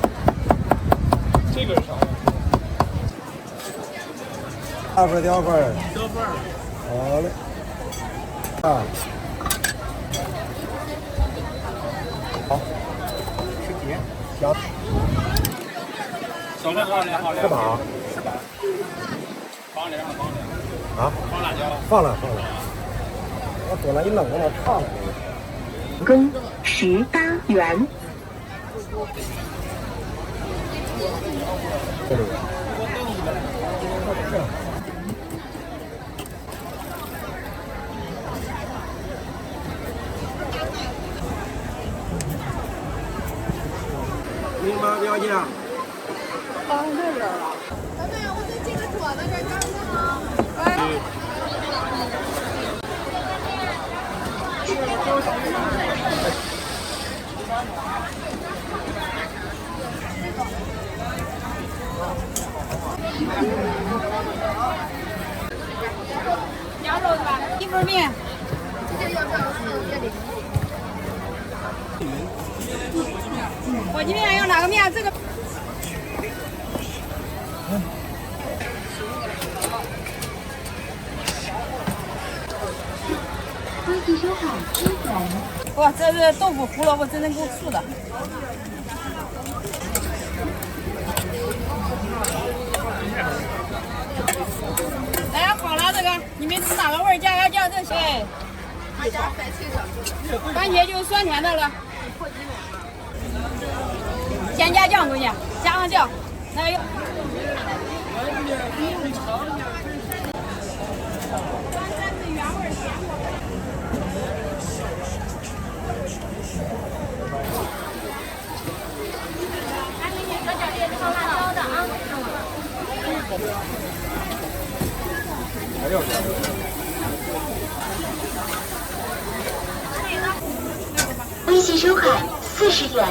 这个是啥？大份雕份。雕份。好嘞。啊。好。吃碟。行。小面放2是吧？放2放2。啊？放辣椒。放了。我左来一冷，我老烫了。羹18元。这里。明白了解。放这边了。老板，我在这个桌子这儿等你哈。羊肉是吧？1份面。我今天要哪个面？这个。关系收好，1元。哇，这是豆腐胡萝卜真正够素的。哎，好了，这个你们吃哪个味儿？加酱这些。对。番茄就是酸甜的了。先加酱，闺女，加上酱，那个。微信收款40元。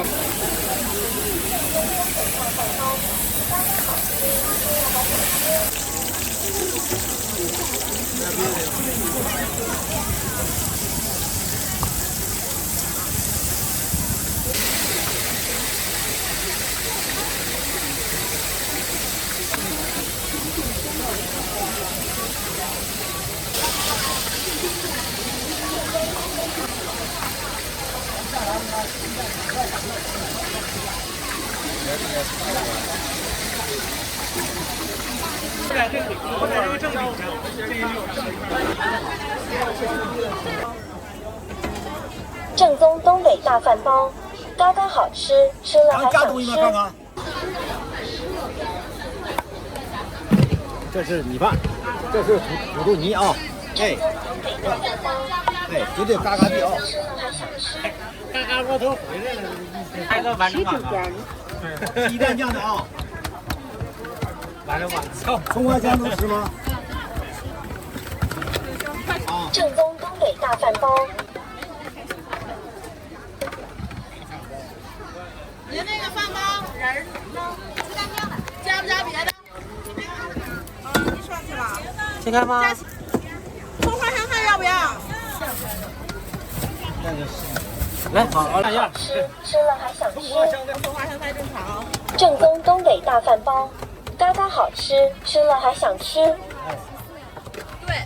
正宗东北大饭包，嘎嘎好吃，吃了还想吃。这是米饭，这是土豆泥啊，哎，哎，绝对嘎嘎地啊！嘎嘎窝头回来了，还能完整版吗？对，鸡蛋酱的啊，完整版。操，葱花酱能吃吗？正宗东北大饭包。您那个饭包仁儿呢？鸡蛋酱的，加不加别的？你说去了。先开吗？葱花香菜要不要？来，好，来呀。吃了还想吃。葱花香菜正常。正宗东北大饭包，嘎嘎好吃，吃了还想吃。对。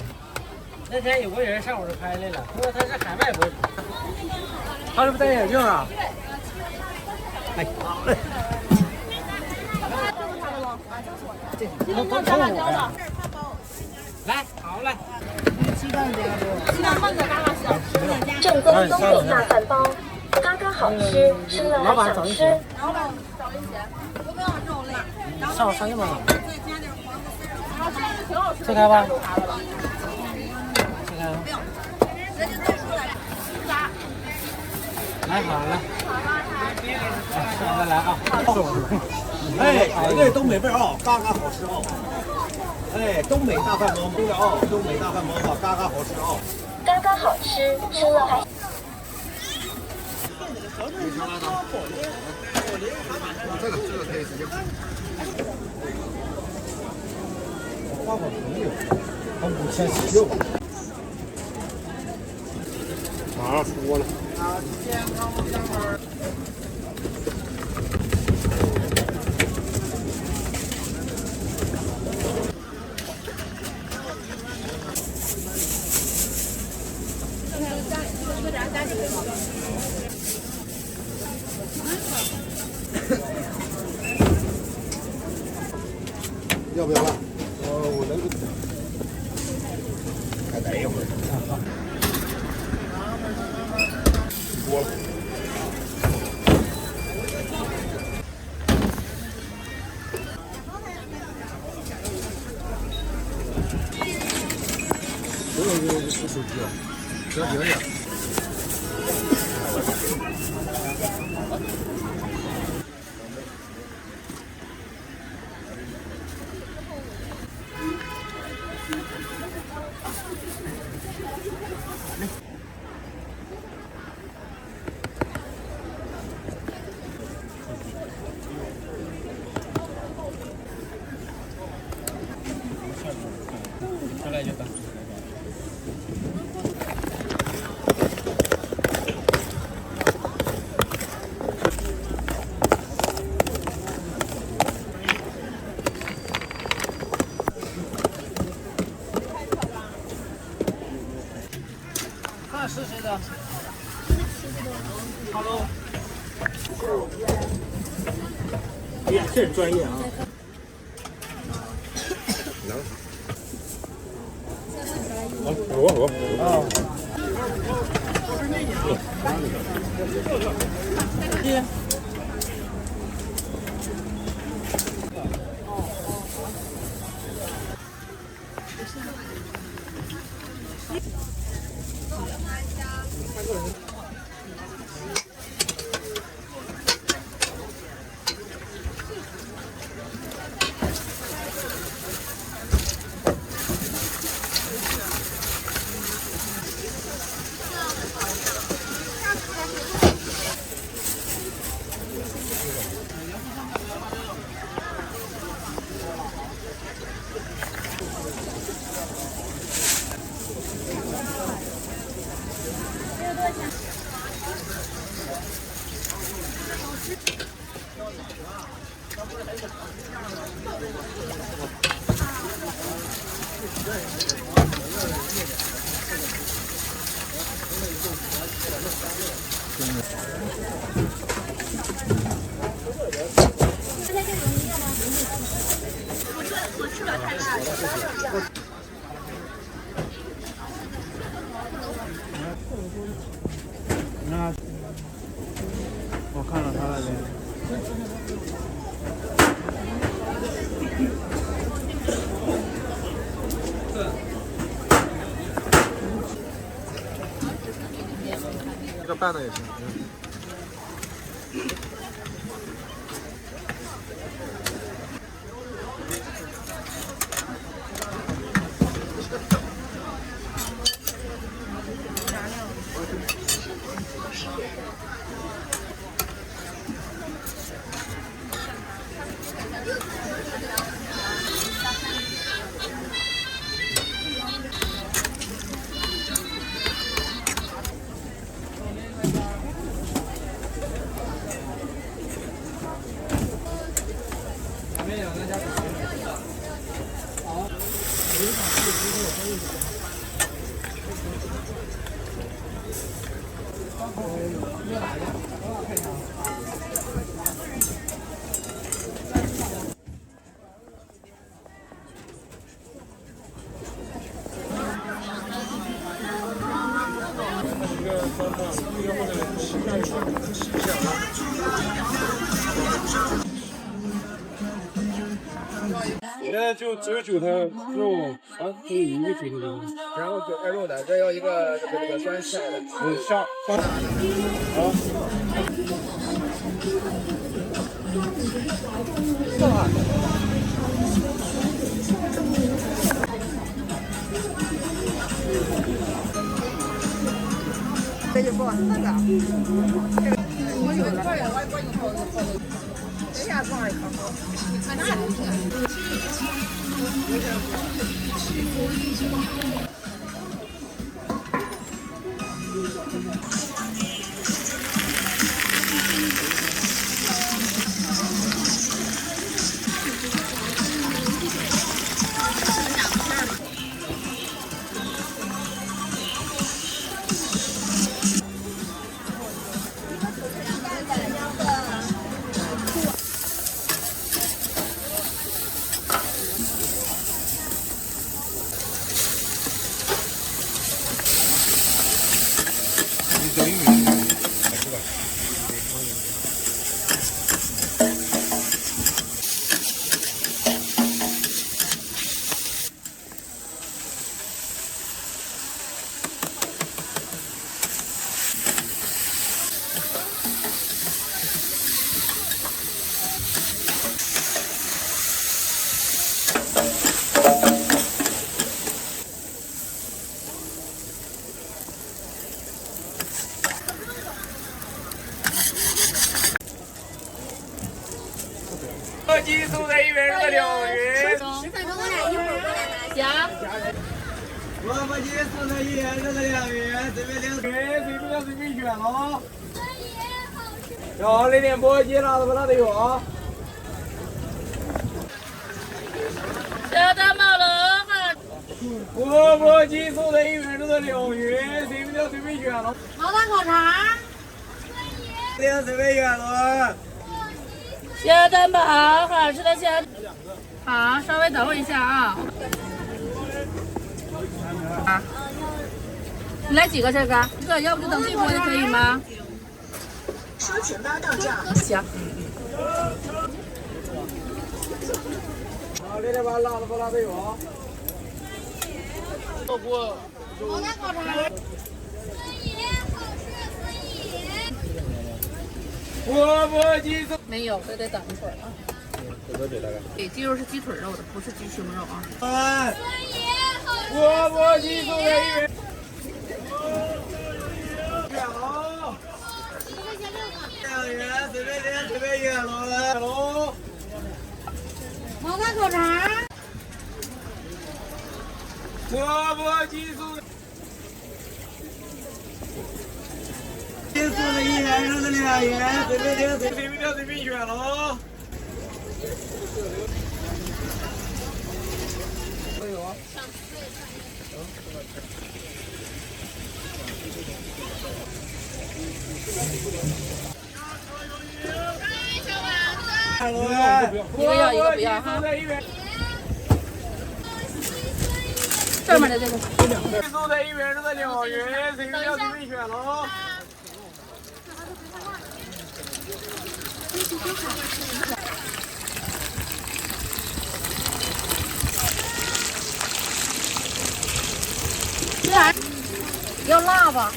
那天有个人上我这拍来了，他说他是海外博主。他是不是戴眼镜啊？哎，好嘞。加辣椒的。来，好来。鸡蛋焖的嘎嘎香。正宗东北大饭包，嘎嘎好吃，吃了还想吃。老板找一些，有没有肉类？上3个吧。再加点黄瓜丝。然后这个挺好吃的。切开吧。切开。不要，人家都出来了。咋？来，好了。再来啊！哎，绝对东北味啊，嘎嘎好吃啊！哎，东北大饭包，对了啊，东北大饭包吧，嘎嘎好吃啊！嘎嘎好吃，吃了还。这个可以直接。我换个朋友，他5016。马上出锅了。再待一会儿。多了。不手机啊，小姐姐。上来就打。看是谁的？Hello。哎呀，这专业啊！我啊。那我看到他那边。这个拌的也行。现在就只有韭菜肉啊，只有一个韭菜肉，然后韭菜肉的，这要一个这个酸菜的，下啊。这就不那个，我有一块儿，我有好多，等一下多少颗？在哪里？鲈鱼。行。萝卜鸡、素菜一元，这个2元，随便领。随便选喽。要来点钵鸡，辣的不辣的有啊？小蛋毛了哈。钵钵鸡、素菜一元，这个2元，随便选喽。毛蛋烤肠。随便选喽。小蛋包，好吃的小。好，稍微等我一下啊。你来几个这个？一个，要不就等这波就可以吗？说请八道酱。行。好，来点吧，辣的不辣的有啊？毛蛋烤肠。钵钵鸡没有，这得等一会儿啊。对，鸡肉是鸡腿肉的，不是鸡胸肉啊。钵钵鸡素菜一元。选喽。2元，随便选喽。毛蛋烤肠。钵钵鸡素菜。素菜1元，肉的2元，随便选喽。都有啊。一个要一个不要哈。这面的这个。素菜1元，这个2元，随便选喽。要辣吧？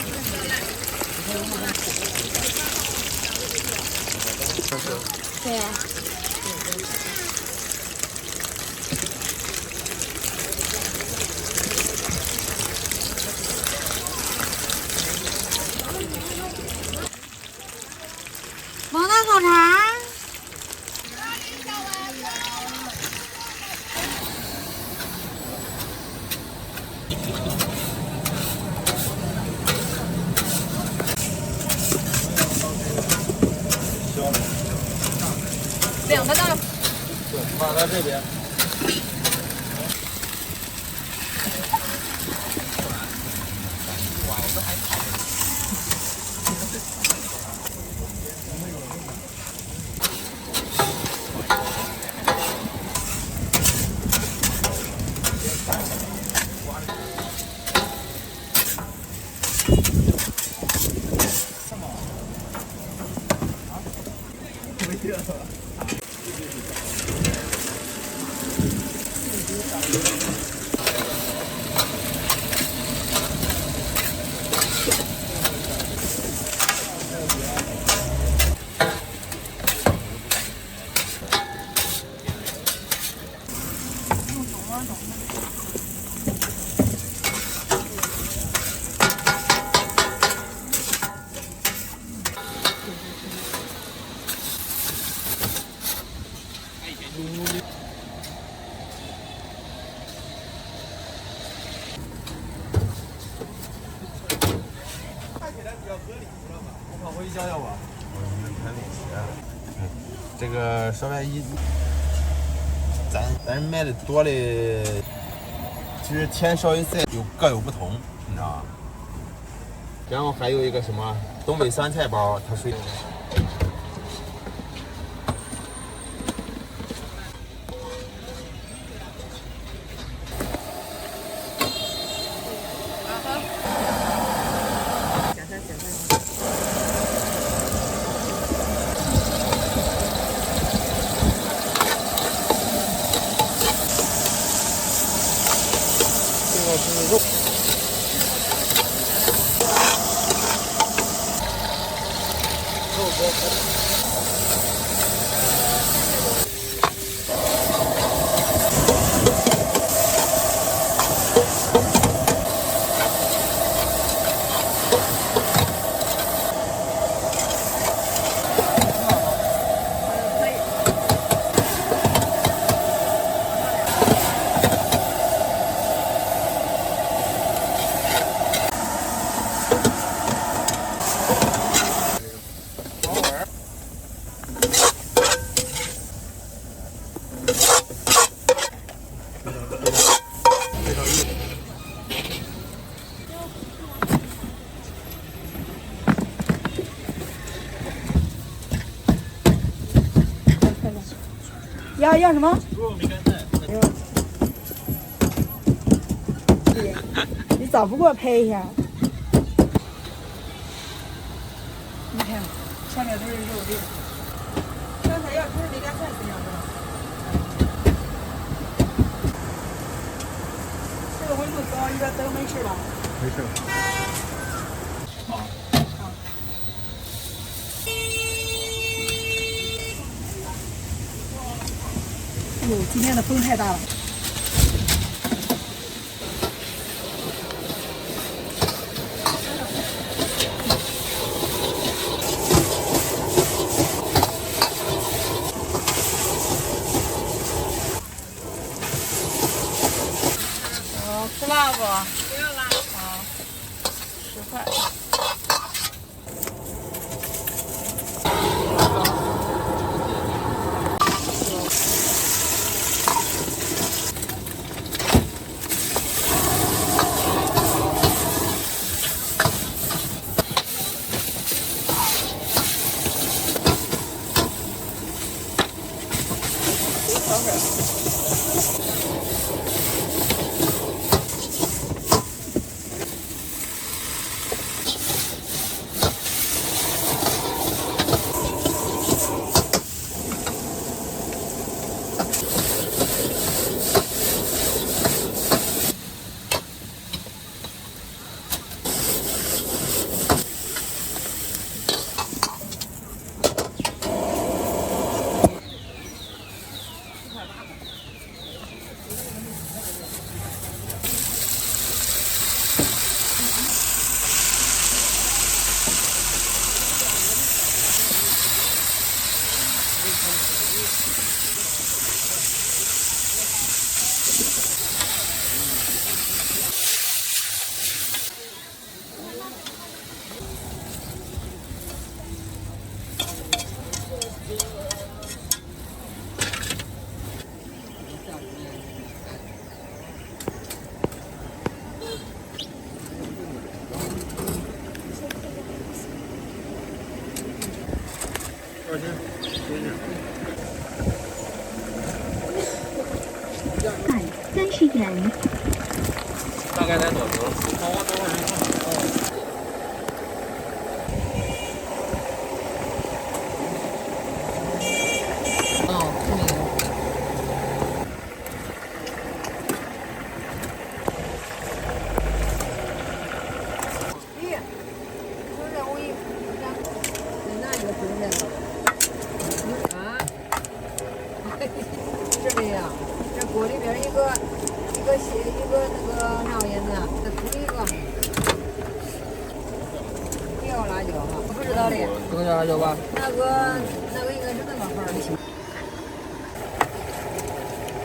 对呀。毛蛋烤肠。2个蛋。放到这边。回去教教我。这个烧白鸡，咱卖的多的，其实甜烧一菜各有不同，你知道吧？然后还有一个什么东北酸菜包，它是。要什么？你早不给我拍一下？你看，下面都是肉粒。刚才要不是那家菜是这样的。这个温度高，一边灯没事吧？没事。哟，今天的风太大了。吃辣不？不要辣。好，10块。30元。大概得多久？锅里边一个那个啥叶子，再煮一个。也要辣椒哈，不知道的。不能加辣椒吧？那个应该是那个号的。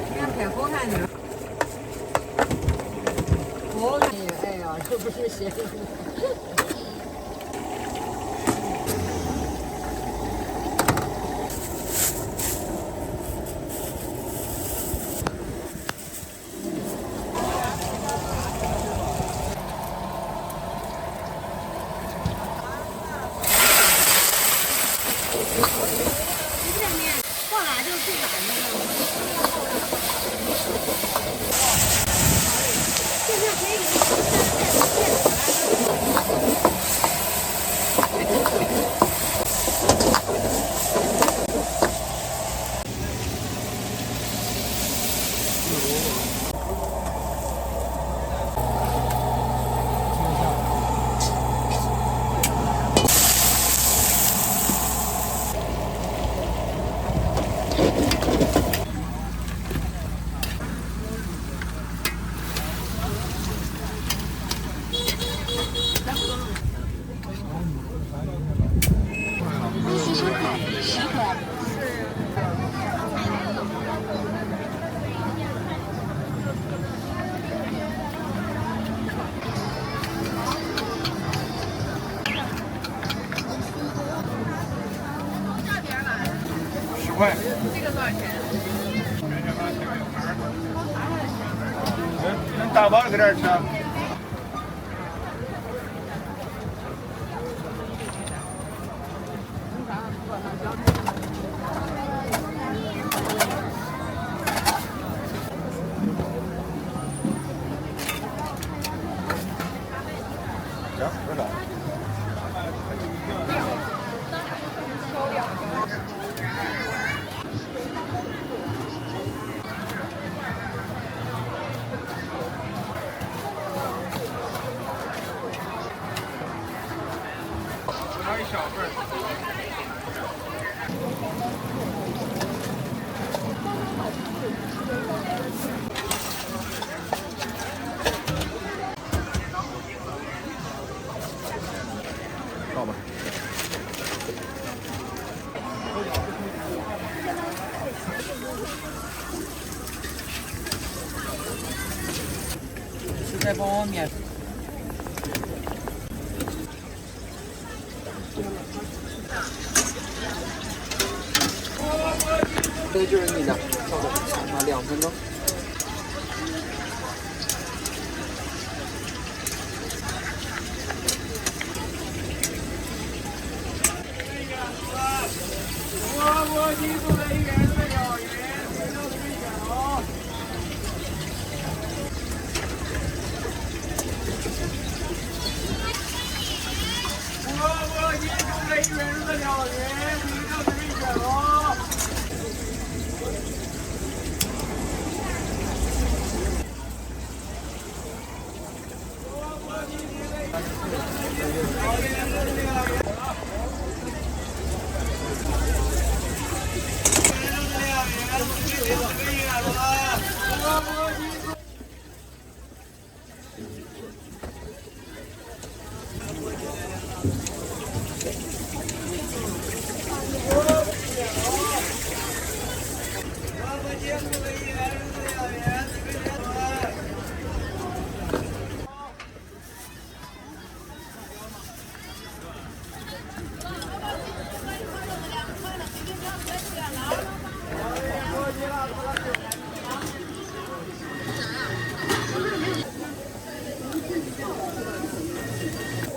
你看拍好看点。好看呀！哎呀，这不是咸鱼。10块。这个多少钱？大包搁这儿吃。行，多少？来一小份儿。到吧。是在帮我面。这就是你的，稍等啊，2分钟。我记住了1元的鸟语，回到这边哦。我记住了1元的鸟语，回到这边哦。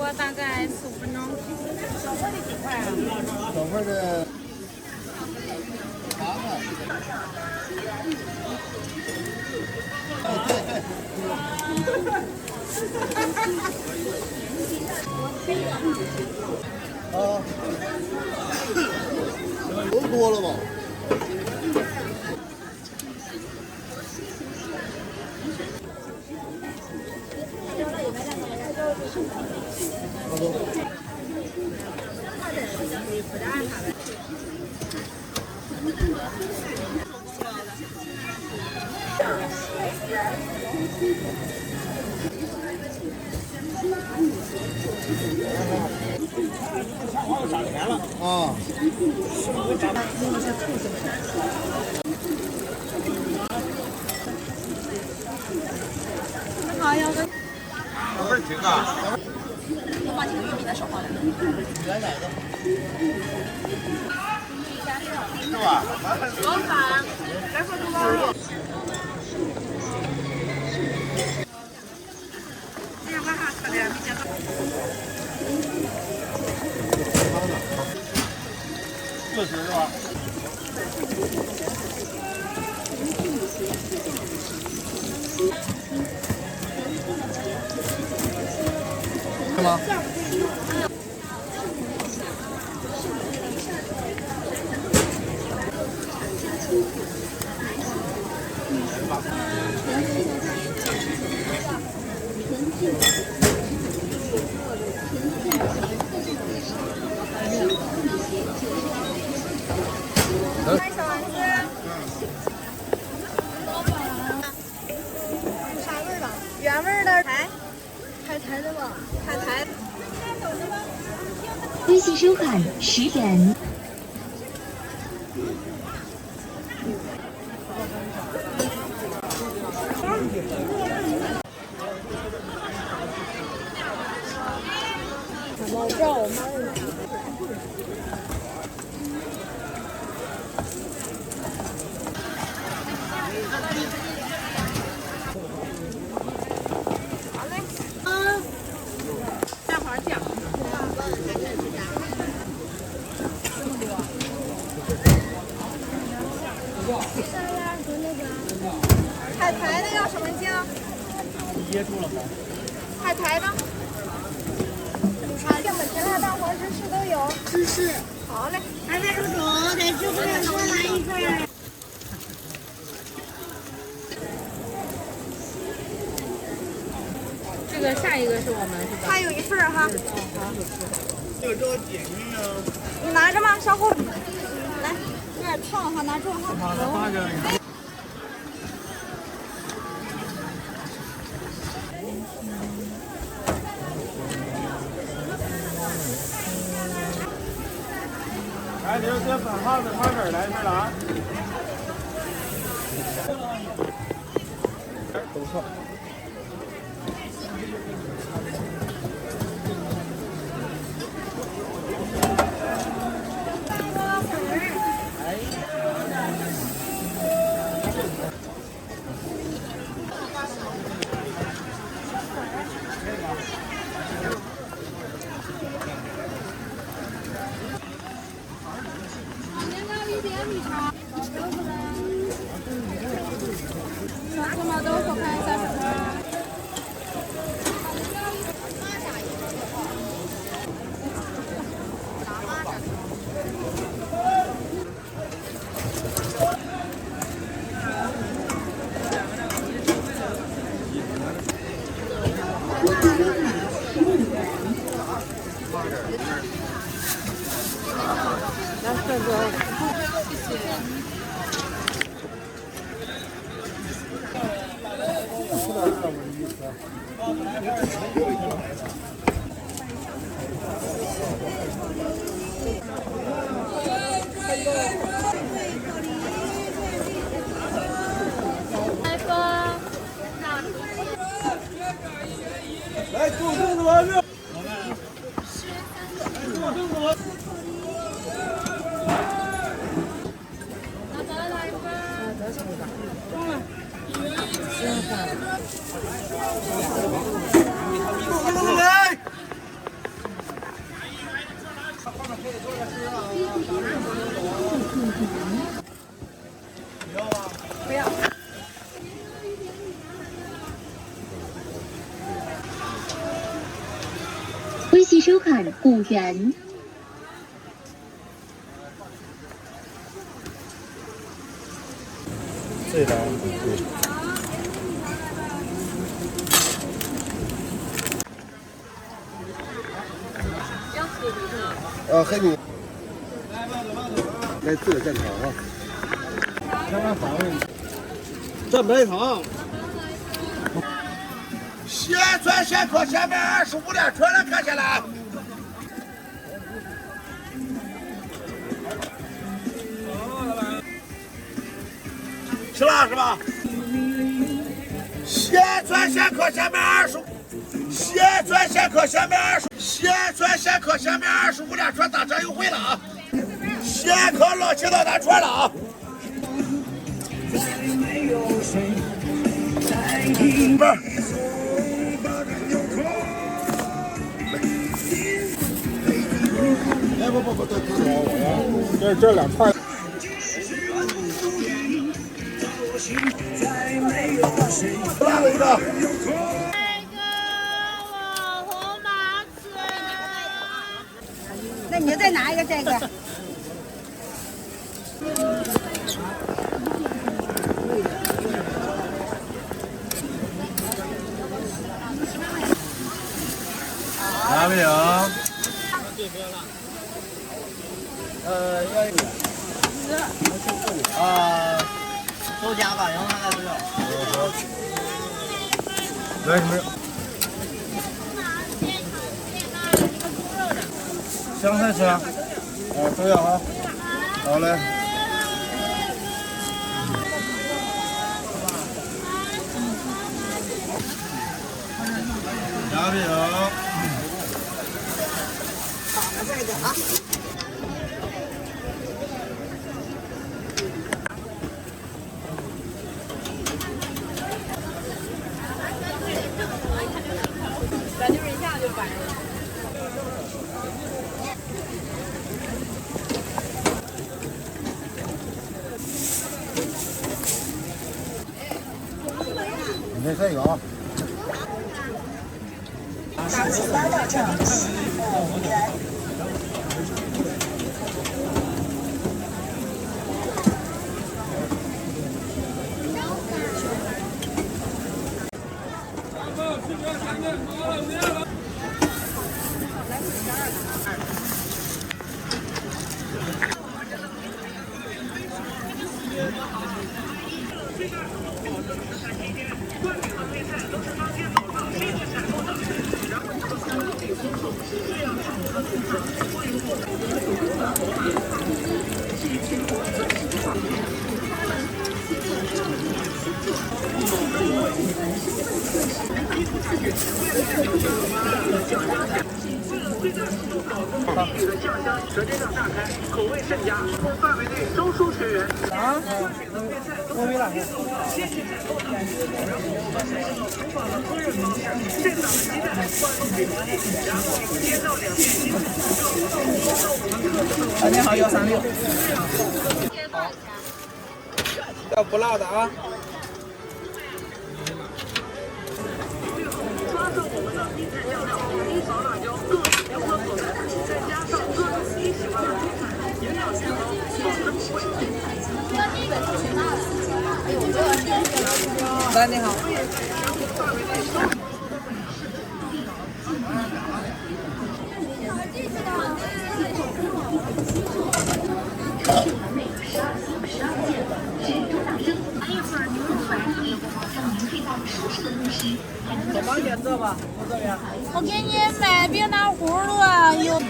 我大概15分钟。小份的几块啊？小份的8块。啊，都多了吧？啊。好，要个。小份几个？我把几个玉米再少放点。原来的。是吧？老板，来份猪肉。今天晚上吃的，明天早。40是吧？是吗？来小丸子。啥味儿的？原味儿的。海苔的吧？海苔。微信收看10元。我不知道我妈是哪个。噎住了吗？海苔呢？这么甜辣蛋黄芝士都有。芝士。好嘞。还没入手，得师傅再多来一份。这个下一个是我们是吧？还有一份哈。好。这个点心呢？你拿着吗，小虎？来，有点烫哈，拿住哈。好的，放这里。来，这粉号的花粉来一份了啊！都上。什么豆腐看一下什么？来，做粽子完了。做粽子完。来。不要。微信收看5元。这张黑米。来这个蘸糖啊。先把糖蘸白糖。咸酸咸口咸面25连串了，看下来。吃辣是吧？咸酸咸口咸面25，咸酸咸口咸面25，咸酸咸口咸面25连串打折优惠了啊！咸口老青岛大串了啊！不是。哎不，这两串。辣了一个。那你就再拿一个这个。拿没有？愿意。都加吧，然后他再不要。来，什么？香菜吃啊？都要啊。好嘞。拿没有？绑着这个啊。咱就是一下就摆上了。你这个啊。18到站西五园。舌尖上炸开，口味甚佳，范围内都收全员。啊，我没了。现场的鸡蛋灌入给锅底，然后1到2片你好，136。要不辣的啊。抓住我们的秘制酱料，黑勺辣椒，各种灵魂所在，再加上各种你喜欢的蔬菜，营养均衡，保证美味。来，你好。多少钱走吧？我给你卖别拿葫芦啊，有。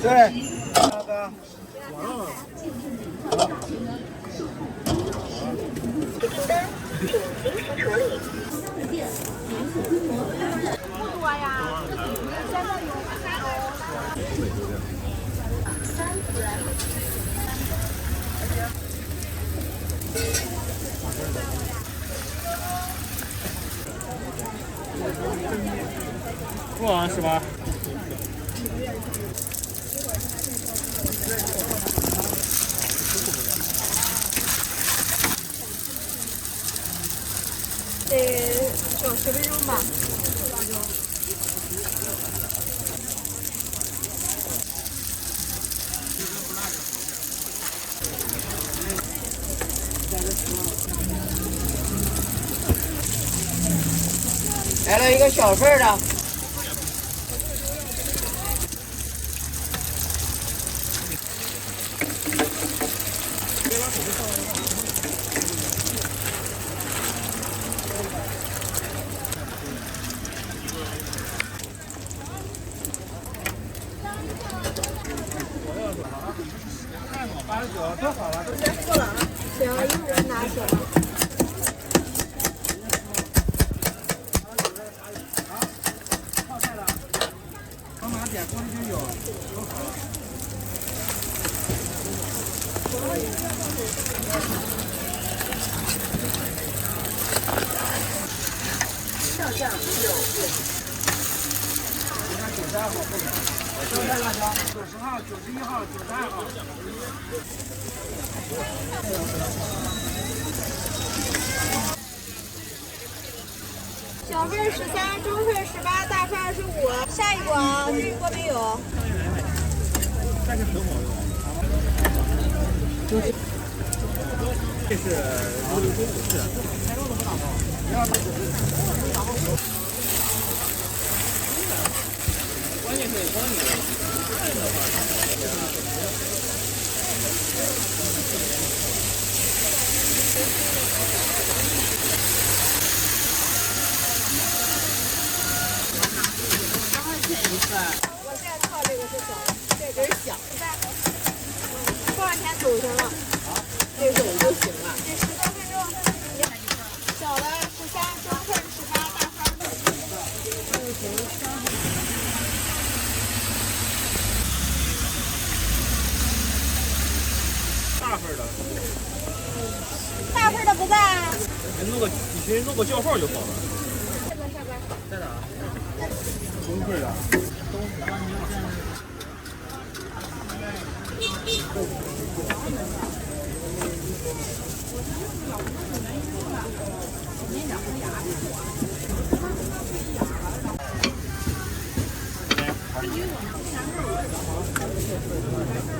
对，那个。清单，请及时处理。不多呀，现在有。不玩是吧？90分钟吧。来了一个小份的。多好了，先付了啊，行，一会儿拿走。帮忙点锅里就有。上酱有。92号不能，生菜辣椒90号、91号、92号。小份13，中份18，大份25。下一锅啊，这一锅没有。这是菜肉都不打包，关键是光你看的话，你直接弄个叫号就好了。在哪？东北的。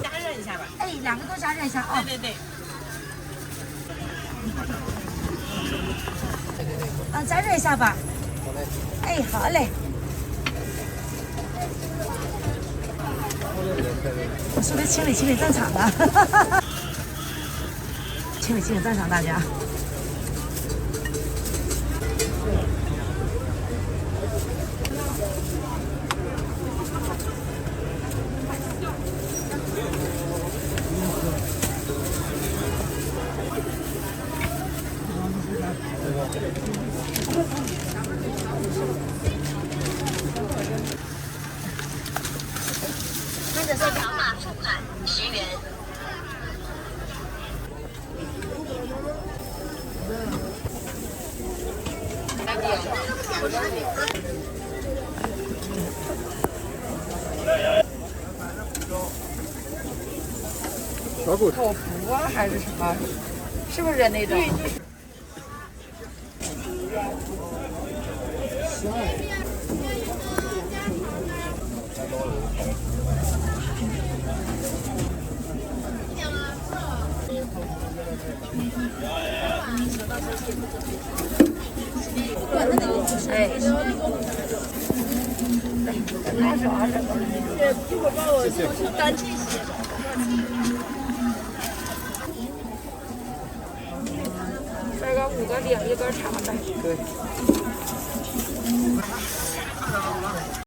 加热一下吧。哎，两个都加热一下啊。对对对。啊，加热一下吧。哎，好嘞。我说的清理正常的，清理正常，大家。跟着这条码付款10元。小狗口服啊，还是什么？是不是那种？哎，拿啥这个？一会儿把我单这些。这个5个饼，1根茶呗。对。